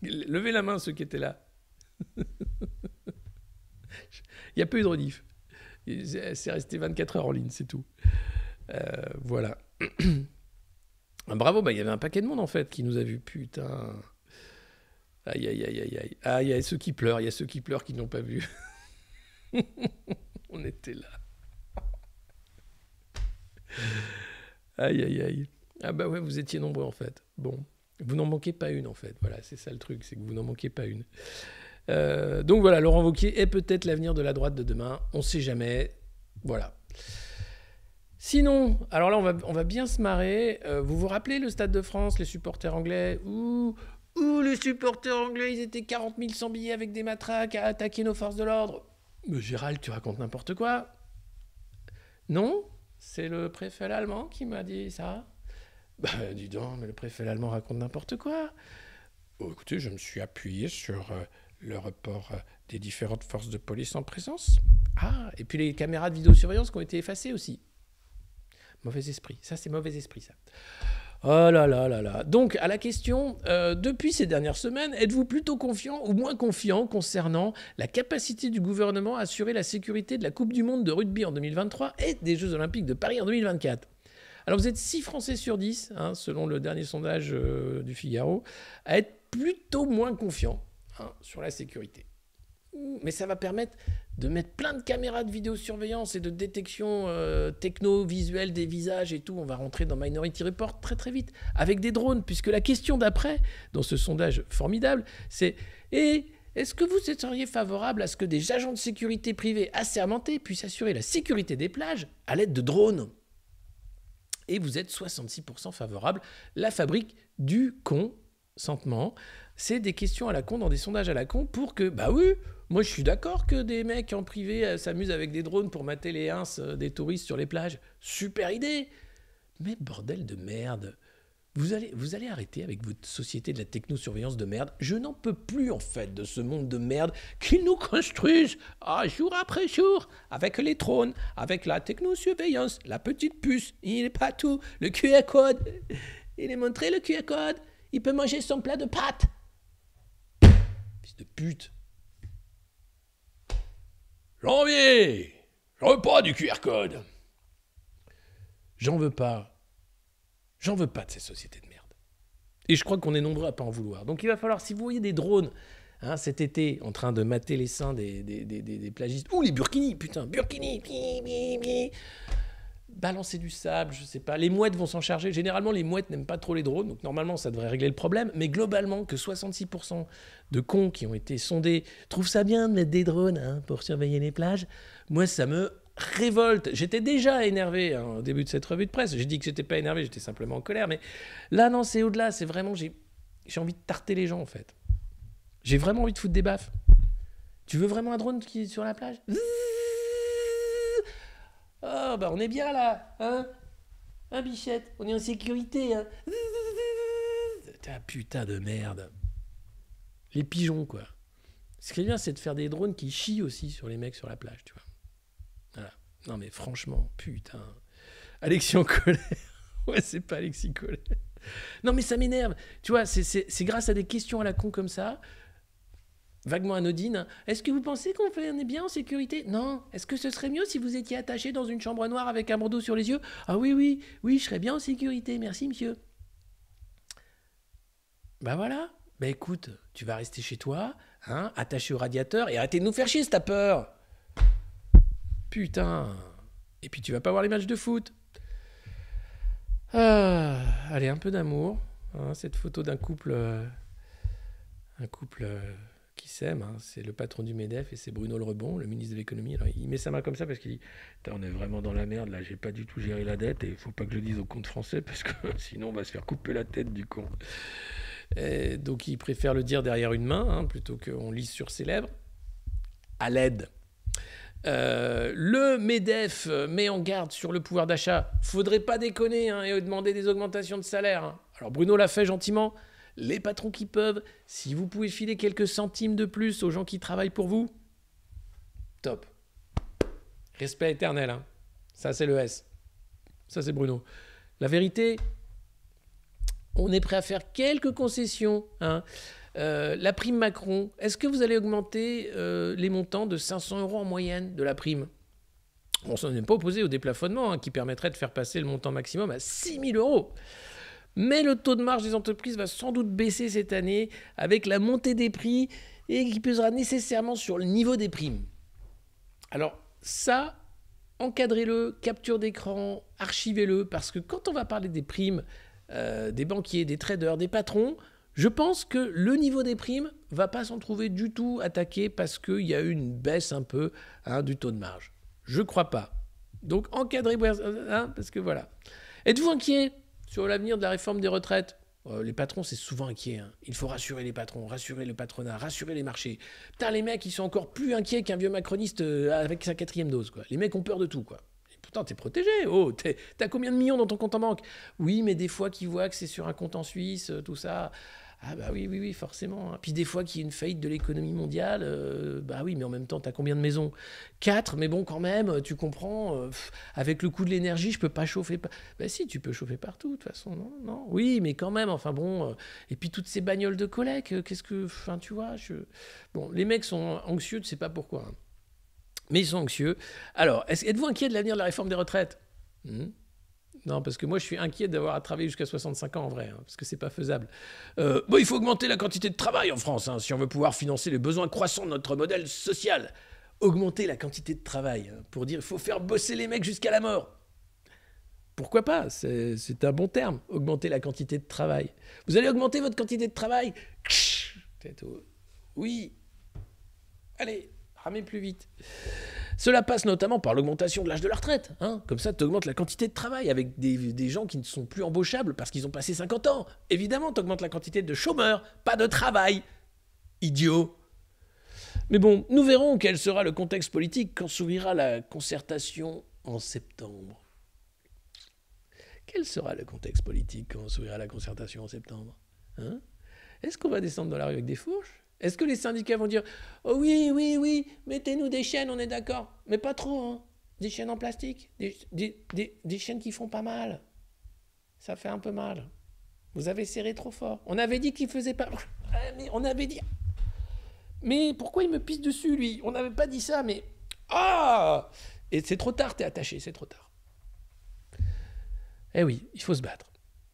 [SPEAKER 1] Levez la main, ceux qui étaient là. Il n'y a pas eu de rediff. C'est resté 24 heures en ligne, c'est tout. Voilà. Bravo, il y avait un paquet de monde, en fait, qui nous a vus. Putain. Aïe, aïe, aïe, aïe, aïe. Ah, il y a ceux qui pleurent, qui ne l'ont pas vu. On était là. Aïe, aïe, aïe. Ah bah ouais, vous étiez nombreux, en fait. Bon, vous n'en manquez pas une, en fait. Voilà, c'est ça le truc, c'est que vous n'en manquez pas une. Donc voilà, Laurent Wauquiez est peut-être l'avenir de la droite de demain. On ne sait jamais. Voilà. Sinon, alors là, on va bien se marrer. Vous vous rappelez le Stade de France, les supporters anglais les supporters anglais, ils étaient 40 000 sans billets avec des matraques à attaquer nos forces de l'ordre. Mais Gérald, tu racontes n'importe quoi. Non, c'est le préfet allemand qui m'a dit ça. Bah, dis donc, mais le préfet allemand raconte n'importe quoi. Oh, écoutez, je me suis appuyé sur le report des différentes forces de police en présence. Ah, et puis les caméras de vidéosurveillance qui ont été effacées aussi. Mauvais esprit. Ça, c'est mauvais esprit, ça. Oh là là là là. Donc, à la question, depuis ces dernières semaines, êtes-vous plutôt confiant ou moins confiant concernant la capacité du gouvernement à assurer la sécurité de la Coupe du Monde de rugby en 2023 et des Jeux Olympiques de Paris en 2024 ? Alors, vous êtes 6 Français sur 10, hein, selon le dernier sondage du Figaro, à être plutôt moins confiants sur la sécurité. Mais ça va permettre de mettre plein de caméras de vidéosurveillance et de détection techno-visuelle des visages et tout. On va rentrer dans Minority Report très très vite avec des drones, puisque la question d'après, dans ce sondage formidable, c'est est-ce que vous seriez favorable à ce que des agents de sécurité privés assermentés puissent assurer la sécurité des plages à l'aide de drones ? Et vous êtes 66% favorable. La fabrique du consentement. C'est des questions à la con dans des sondages à la con pour que, bah oui, moi je suis d'accord que des mecs en privé s'amusent avec des drones pour mater les ins des touristes sur les plages. Super idée. Mais bordel de merde. Vous allez arrêter avec votre société de la technosurveillance de merde. Je n'en peux plus, en fait, de ce monde de merde qu'ils nous construisent jour après jour, avec les drones, avec la technosurveillance, la petite puce, il n'est pas tout, le QR code. Il est montré le QR code. Il peut manger son plat de pâtes. Fils de pute. Janvier, j'en veux pas du QR code. J'en veux pas. J'en veux pas de ces sociétés de merde. Et je crois qu'on est nombreux à pas en vouloir. Donc il va falloir, si vous voyez des drones cet été en train de mater les seins des plagistes, ou les burkinis, putain, burkini, balancer du sable, je sais pas. Les mouettes vont s'en charger. Généralement, les mouettes n'aiment pas trop les drones, donc normalement, ça devrait régler le problème. Mais globalement, que 66% de cons qui ont été sondés trouvent ça bien de mettre des drones pour surveiller les plages, moi, ça me révolte. J'étais déjà énervé au début de cette revue de presse. J'ai dit que j'étais pas énervé, j'étais simplement en colère. Mais là, non, c'est au-delà. C'est vraiment, j'ai envie de tarter les gens, en fait. J'ai vraiment envie de foutre des baffes. Tu veux vraiment un drone qui est sur la plage ? Oh, bah on est bien là, hein ? Hein, Bichette, on est en sécurité, hein. Putain de merde. Les pigeons, quoi. Ce qui est bien, c'est de faire des drones qui chient aussi sur les mecs sur la plage, tu vois. Voilà. Non, mais franchement, putain. Alexis en colère. Ouais, c'est pas Alexis colère. Non, mais ça m'énerve. Tu vois, c'est grâce à des questions à la con comme ça, vaguement anodines. Est-ce que vous pensez qu'on est bien en sécurité? Non. Est-ce que ce serait mieux si vous étiez attaché dans une chambre noire avec un bandeau sur les yeux? Ah oui, oui, oui, je serais bien en sécurité. Merci, monsieur. Bah voilà. Bah écoute, tu vas rester chez toi, hein, attaché au radiateur, et arrêtez de nous faire chier, cette peur. Putain. Et puis tu vas pas voir les matchs de foot. Ah, allez, un peu d'amour. Hein, cette photo d'un couple, qui s'aime. Hein, c'est le patron du MEDEF et c'est Bruno Le Rebond, le ministre de l'économie. Alors, il met sa main comme ça parce qu'il dit on est vraiment dans la merde, là, j'ai pas du tout géré la dette et il faut pas que je le dise au compte français parce que sinon on va se faire couper la tête du con. Et donc il préfère le dire derrière une main hein, plutôt qu'on lise sur ses lèvres. À l'aide. Le MEDEF met en garde sur le pouvoir d'achat. Faudrait pas déconner hein, et demander des augmentations de salaire. Hein. Alors Bruno l'a fait gentiment. Les patrons qui peuvent, si vous pouvez filer quelques centimes de plus aux gens qui travaillent pour vous, top. Respect éternel. Hein. Ça, c'est le S. Ça, c'est Bruno. La vérité, on est prêt à faire quelques concessions. Hein. La prime Macron, est-ce que vous allez augmenter les montants de 500 € en moyenne de la prime? On ne s'en est pas opposé au déplafonnement hein, qui permettrait de faire passer le montant maximum à 6 000 €. Mais le taux de marge des entreprises va sans doute baisser cette année avec la montée des prix et qui pesera nécessairement sur le niveau des primes. Alors ça, encadrez-le, capture d'écran, archivez-le, parce que quand on va parler des primes, des banquiers, des traders, des patrons, je pense que le niveau des primes ne va pas s'en trouver du tout attaqué parce qu'il y a eu une baisse un peu hein, du taux de marge. Je ne crois pas. Donc encadrez, hein, parce que voilà. Êtes-vous inquiet sur l'avenir de la réforme des retraites? Les patrons, c'est souvent inquiet. Hein. Il faut rassurer les patrons, rassurer le patronat, rassurer les marchés. Putain, les mecs, ils sont encore plus inquiets qu'un vieux macroniste avec sa 4e dose. Quoi. Les mecs ont peur de tout. Quoi. Et pourtant, t'es protégé. Oh, t'as combien de millions dans ton compte en banque? Oui, mais des fois qu'ils voient que c'est sur un compte en Suisse, tout ça... Ah bah oui, forcément. Hein. Puis des fois qu'il y a une faillite de l'économie mondiale, bah oui, mais en même temps, t'as combien de maisons? 4, mais bon, quand même, tu comprends, avec le coût de l'énergie, je peux pas chauffer... Bah si, tu peux chauffer partout, de toute façon, non. Oui, mais quand même, enfin bon... et puis toutes ces bagnoles de collègues, qu'est-ce que... Enfin, tu vois, Bon, les mecs sont anxieux, tu sais pas pourquoi. Hein. Mais ils sont anxieux. Alors, êtes-vous inquiet de l'avenir de la réforme des retraites? Non, parce que moi, je suis inquiet d'avoir à travailler jusqu'à 65 ans, en vrai, hein, parce que c'est pas faisable. Bon, il faut augmenter la quantité de travail en France, hein, si on veut pouvoir financer les besoins croissants de notre modèle social. Augmenter la quantité de travail, hein, pour dire il faut faire bosser les mecs jusqu'à la mort. Pourquoi pas? C'est un bon terme, augmenter la quantité de travail. Vous allez augmenter votre quantité de travail? Oui. Allez, ramez plus vite. Cela passe notamment par l'augmentation de l'âge de la retraite. Hein. Comme ça, tu augmentes la quantité de travail avec des gens qui ne sont plus embauchables parce qu'ils ont passé 50 ans. Évidemment, tu augmentes la quantité de chômeurs, pas de travail. Idiot. Mais bon, nous verrons quel sera le contexte politique quand s'ouvrira la concertation en septembre. Quel sera le contexte politique quand s'ouvrira la concertation en septembre? Hein? Est-ce qu'on va descendre dans la rue avec des fourches? Est-ce que les syndicats vont dire « Oh oui, mettez-nous des chaînes, on est d'accord. Mais pas trop, hein. Des chaînes en plastique, des chaînes qui font pas mal. Ça fait un peu mal. Vous avez serré trop fort. On avait dit qu'il faisait pas... Mais on avait dit... Mais pourquoi il me pisse dessus, lui? On n'avait pas dit ça, mais... Ah! Et c'est trop tard, t'es attaché, c'est trop tard. Eh oui, il faut se battre.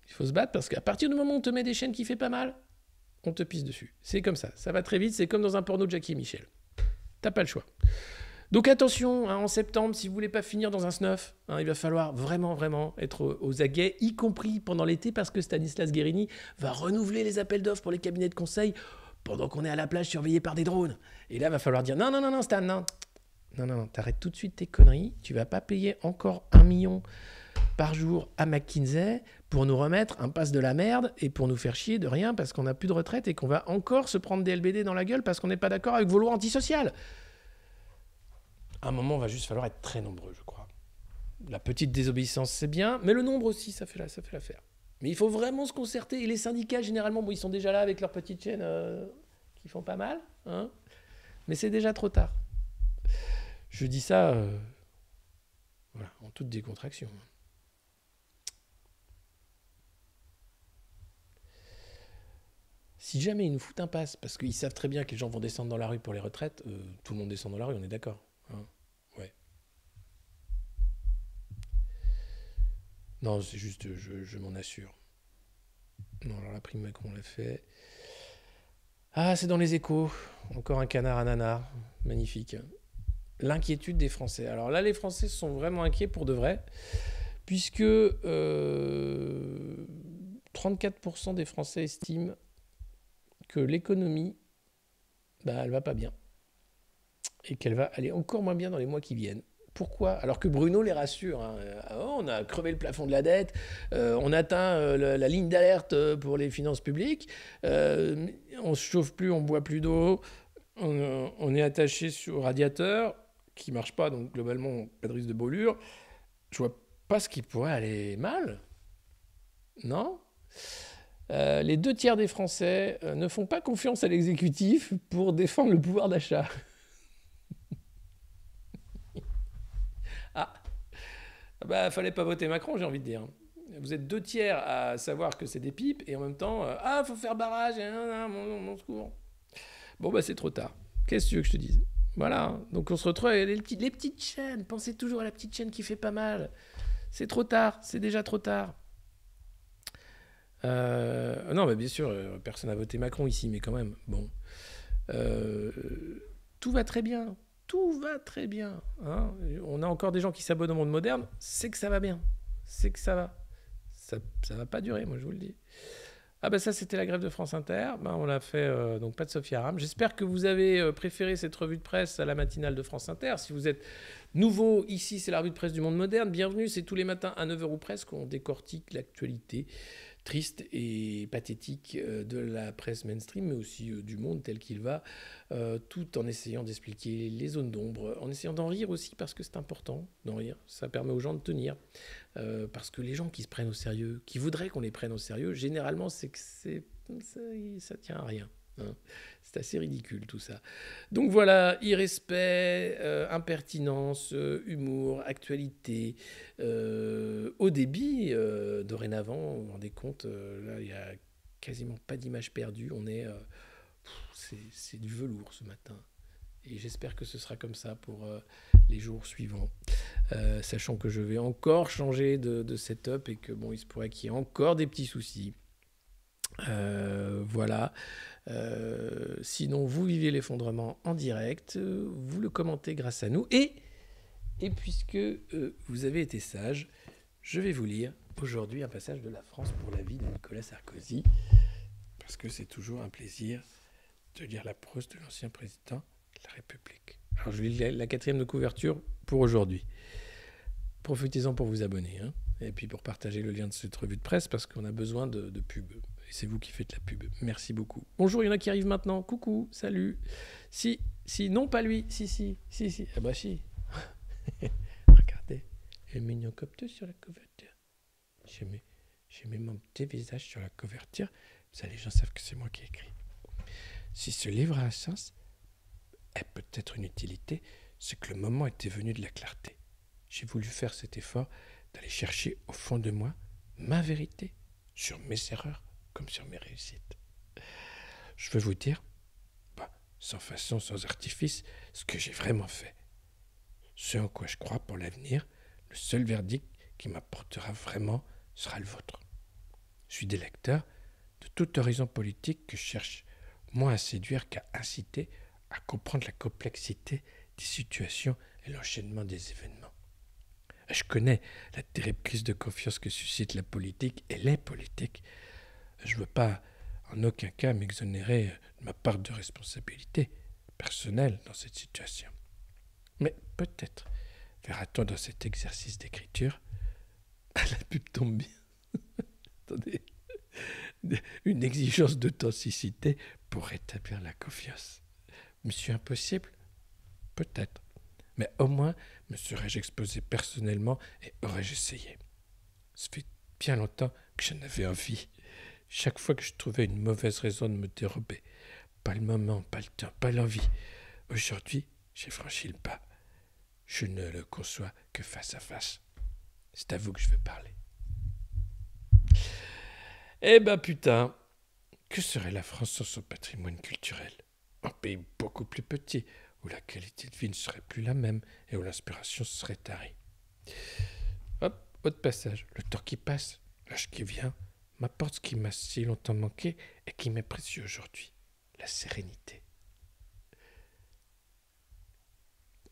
[SPEAKER 1] Il faut se battre parce qu'à partir du moment où on te met des chaînes qui fait pas mal, on te pisse dessus. C'est comme ça. Ça va très vite. C'est comme dans un porno de Jackie et Michel. T'as pas le choix. Donc attention, hein, en septembre, si vous voulez pas finir dans un snuff, hein, il va falloir vraiment être aux aguets, y compris pendant l'été, parce que Stanislas Guérini va renouveler les appels d'offres pour les cabinets de conseil pendant qu'on est à la plage surveillé par des drones. Et là, il va falloir dire non, Stan, non, t'arrêtes tout de suite tes conneries. Tu vas pas payer encore 1 million par jour à McKinsey pour nous remettre un passe de la merde et pour nous faire chier de rien parce qu'on n'a plus de retraite et qu'on va encore se prendre des LBD dans la gueule parce qu'on n'est pas d'accord avec vos lois antisociales. À un moment, il va juste falloir être très nombreux, je crois. La petite désobéissance, c'est bien, mais le nombre aussi, ça fait l'affaire. Mais il faut vraiment se concerter. Et les syndicats, généralement, bon, ils sont déjà là avec leur petite chaîne qui font pas mal. Hein, mais c'est déjà trop tard. Je dis ça voilà, en toute décontraction. Si jamais ils nous foutent un pass, parce qu'ils savent très bien que les gens vont descendre dans la rue pour les retraites, tout le monde descend dans la rue, on est d'accord. Hein, ouais. Non, c'est juste, je m'en assure. Non, alors la prime Macron l'a fait. Ah, c'est dans les Échos. Encore un canard à nanar. Magnifique. L'inquiétude des Français. Alors là, les Français sont vraiment inquiets pour de vrai, puisque 34% des Français estiment que l'économie, elle va pas bien. Et qu'elle va aller encore moins bien dans les mois qui viennent. Pourquoi? Alors que Bruno les rassure. Hein. Oh, on a crevé le plafond de la dette, on atteint la ligne d'alerte pour les finances publiques, on ne se chauffe plus, on ne boit plus d'eau, on est attaché au radiateur qui ne marche pas, donc globalement, pas de risque de brûlure. Je vois pas ce qui pourrait aller mal. Non? Les 2 tiers des Français ne font pas confiance à l'exécutif pour défendre le pouvoir d'achat. Ah, fallait pas voter Macron, j'ai envie de dire. Vous êtes 2 tiers à savoir que c'est des pipes et en même temps, faut faire barrage, mon secours. Bon, c'est trop tard. Qu'est-ce que tu veux que je te dise? Voilà, donc on se retrouve avec les petites chaînes. Pensez toujours à la petite chaîne qui fait pas mal. C'est trop tard, c'est déjà trop tard. Non, bien sûr, personne n'a voté Macron ici, mais quand même, bon. Tout va très bien. Tout va très bien. Hein, on a encore des gens qui s'abonnent au Monde Moderne. C'est que ça va bien. C'est que ça va. Ça va pas durer, moi, je vous le dis. Ça, c'était la grève de France Inter. On l'a fait, donc pas de Sophie Aram. J'espère que vous avez préféré cette revue de presse à la matinale de France Inter. Si vous êtes nouveau, ici, c'est la revue de presse du Monde Moderne. Bienvenue, c'est tous les matins à 9h ou presque. On décortique l'actualité triste et pathétique de la presse mainstream, mais aussi du monde tel qu'il va, tout en essayant d'expliquer les zones d'ombre, en essayant d'en rire aussi, parce que c'est important d'en rire. Ça permet aux gens de tenir. Parce que les gens qui se prennent au sérieux, qui voudraient qu'on les prenne au sérieux, généralement, c'est que ça tient à rien. Hein. C'est assez ridicule tout ça. Donc voilà, irrespect, impertinence, humour, actualité, haut débit, dorénavant, vous vous rendez compte, là il n'y a quasiment pas d'image perdue, c'est du velours ce matin. Et j'espère que ce sera comme ça pour les jours suivants. Sachant que je vais encore changer de setup et que il se pourrait qu'il y ait encore des petits soucis. Voilà. Sinon, vous vivez l'effondrement en direct, vous le commentez grâce à nous. Et puisque vous avez été sage, je vais vous lire aujourd'hui un passage de La France pour la vie de Nicolas Sarkozy. Parce que c'est toujours un plaisir de lire la prose de l'ancien président de la République. Alors, je lis la 4e de couverture pour aujourd'hui. Profitez-en pour vous abonner, hein, et puis pour partager le lien de cette revue de presse, parce qu'on a besoin de pub. Et c'est vous qui faites la pub. Merci beaucoup. Bonjour, il y en a qui arrivent maintenant. Coucou, salut. Si, non, pas lui. Si. Ah bah si. Regardez, le mignon copte sur la couverture. J'ai mis mon petit visage sur la couverture. Ça, les gens savent que c'est moi qui ai écrit. Si ce livre a un sens, et peut-être une utilité, c'est que le moment était venu de la clarté. J'ai voulu faire cet effort d'aller chercher au fond de moi ma vérité sur mes erreurs comme sur mes réussites. Je veux vous dire, sans façon, sans artifice, ce que j'ai vraiment fait. Ce en quoi je crois pour l'avenir, le seul verdict qui m'apportera vraiment sera le vôtre. Je suis des lecteurs de tout horizon politique que je cherche moins à séduire qu'à inciter à comprendre la complexité des situations et l'enchaînement des événements. Je connais la terrible crise de confiance que suscite la politique et les politiques. Je ne veux pas en aucun cas m'exonérer de ma part de responsabilité personnelle dans cette situation. Mais peut-être verra-t-on dans cet exercice d'écriture, la pub tombe bien, attendez, une exigence d'authenticité pour rétablir la confiance. Mission impossible? Peut-être. Mais au moins me serais-je exposé personnellement et aurais-je essayé. Ça fait bien longtemps que j'en avais envie. Chaque fois que je trouvais une mauvaise raison de me dérober. Pas le moment, pas le temps, pas l'envie. Aujourd'hui, j'ai franchi le pas. Je ne le conçois que face à face. C'est à vous que je veux parler. Eh ben putain, que serait la France sans son patrimoine culturel? Un pays beaucoup plus petit, où la qualité de vie ne serait plus la même et où l'inspiration serait tarie. Hop, autre passage. Le temps qui passe, l'âge qui vient, m'apporte ce qui m'a si longtemps manqué et qui m'est précieux aujourd'hui. La sérénité.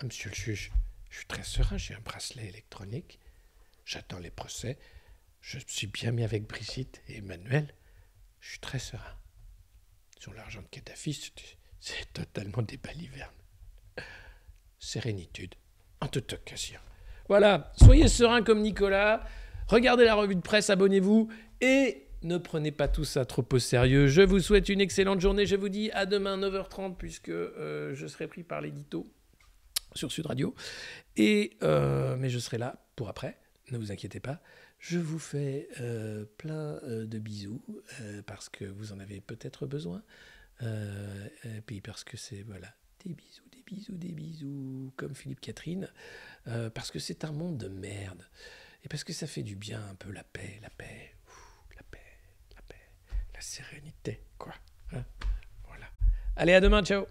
[SPEAKER 1] Monsieur le juge, je suis très serein, j'ai un bracelet électronique. J'attends les procès. Je me suis bien mis avec Brigitte et Emmanuel. Je suis très serein. Sur l'argent de Kadhafi, c'est totalement des balivernes. Sérénitude, en toute occasion. Voilà, soyez serein comme Nicolas. Regardez la revue de presse, abonnez-vous et ne prenez pas tout ça trop au sérieux. Je vous souhaite une excellente journée. Je vous dis à demain 9h30 puisque je serai pris par l'édito sur Sud Radio. Mais je serai là pour après, ne vous inquiétez pas. Je vous fais plein de bisous parce que vous en avez peut-être besoin. Et puis parce que c'est, voilà, des bisous, des bisous, des bisous, comme Philippe Catherine. Parce que c'est un monde de merde. Et parce que ça fait du bien un peu la paix, la paix, la sérénité, quoi. Hein, voilà. Allez, à demain, ciao.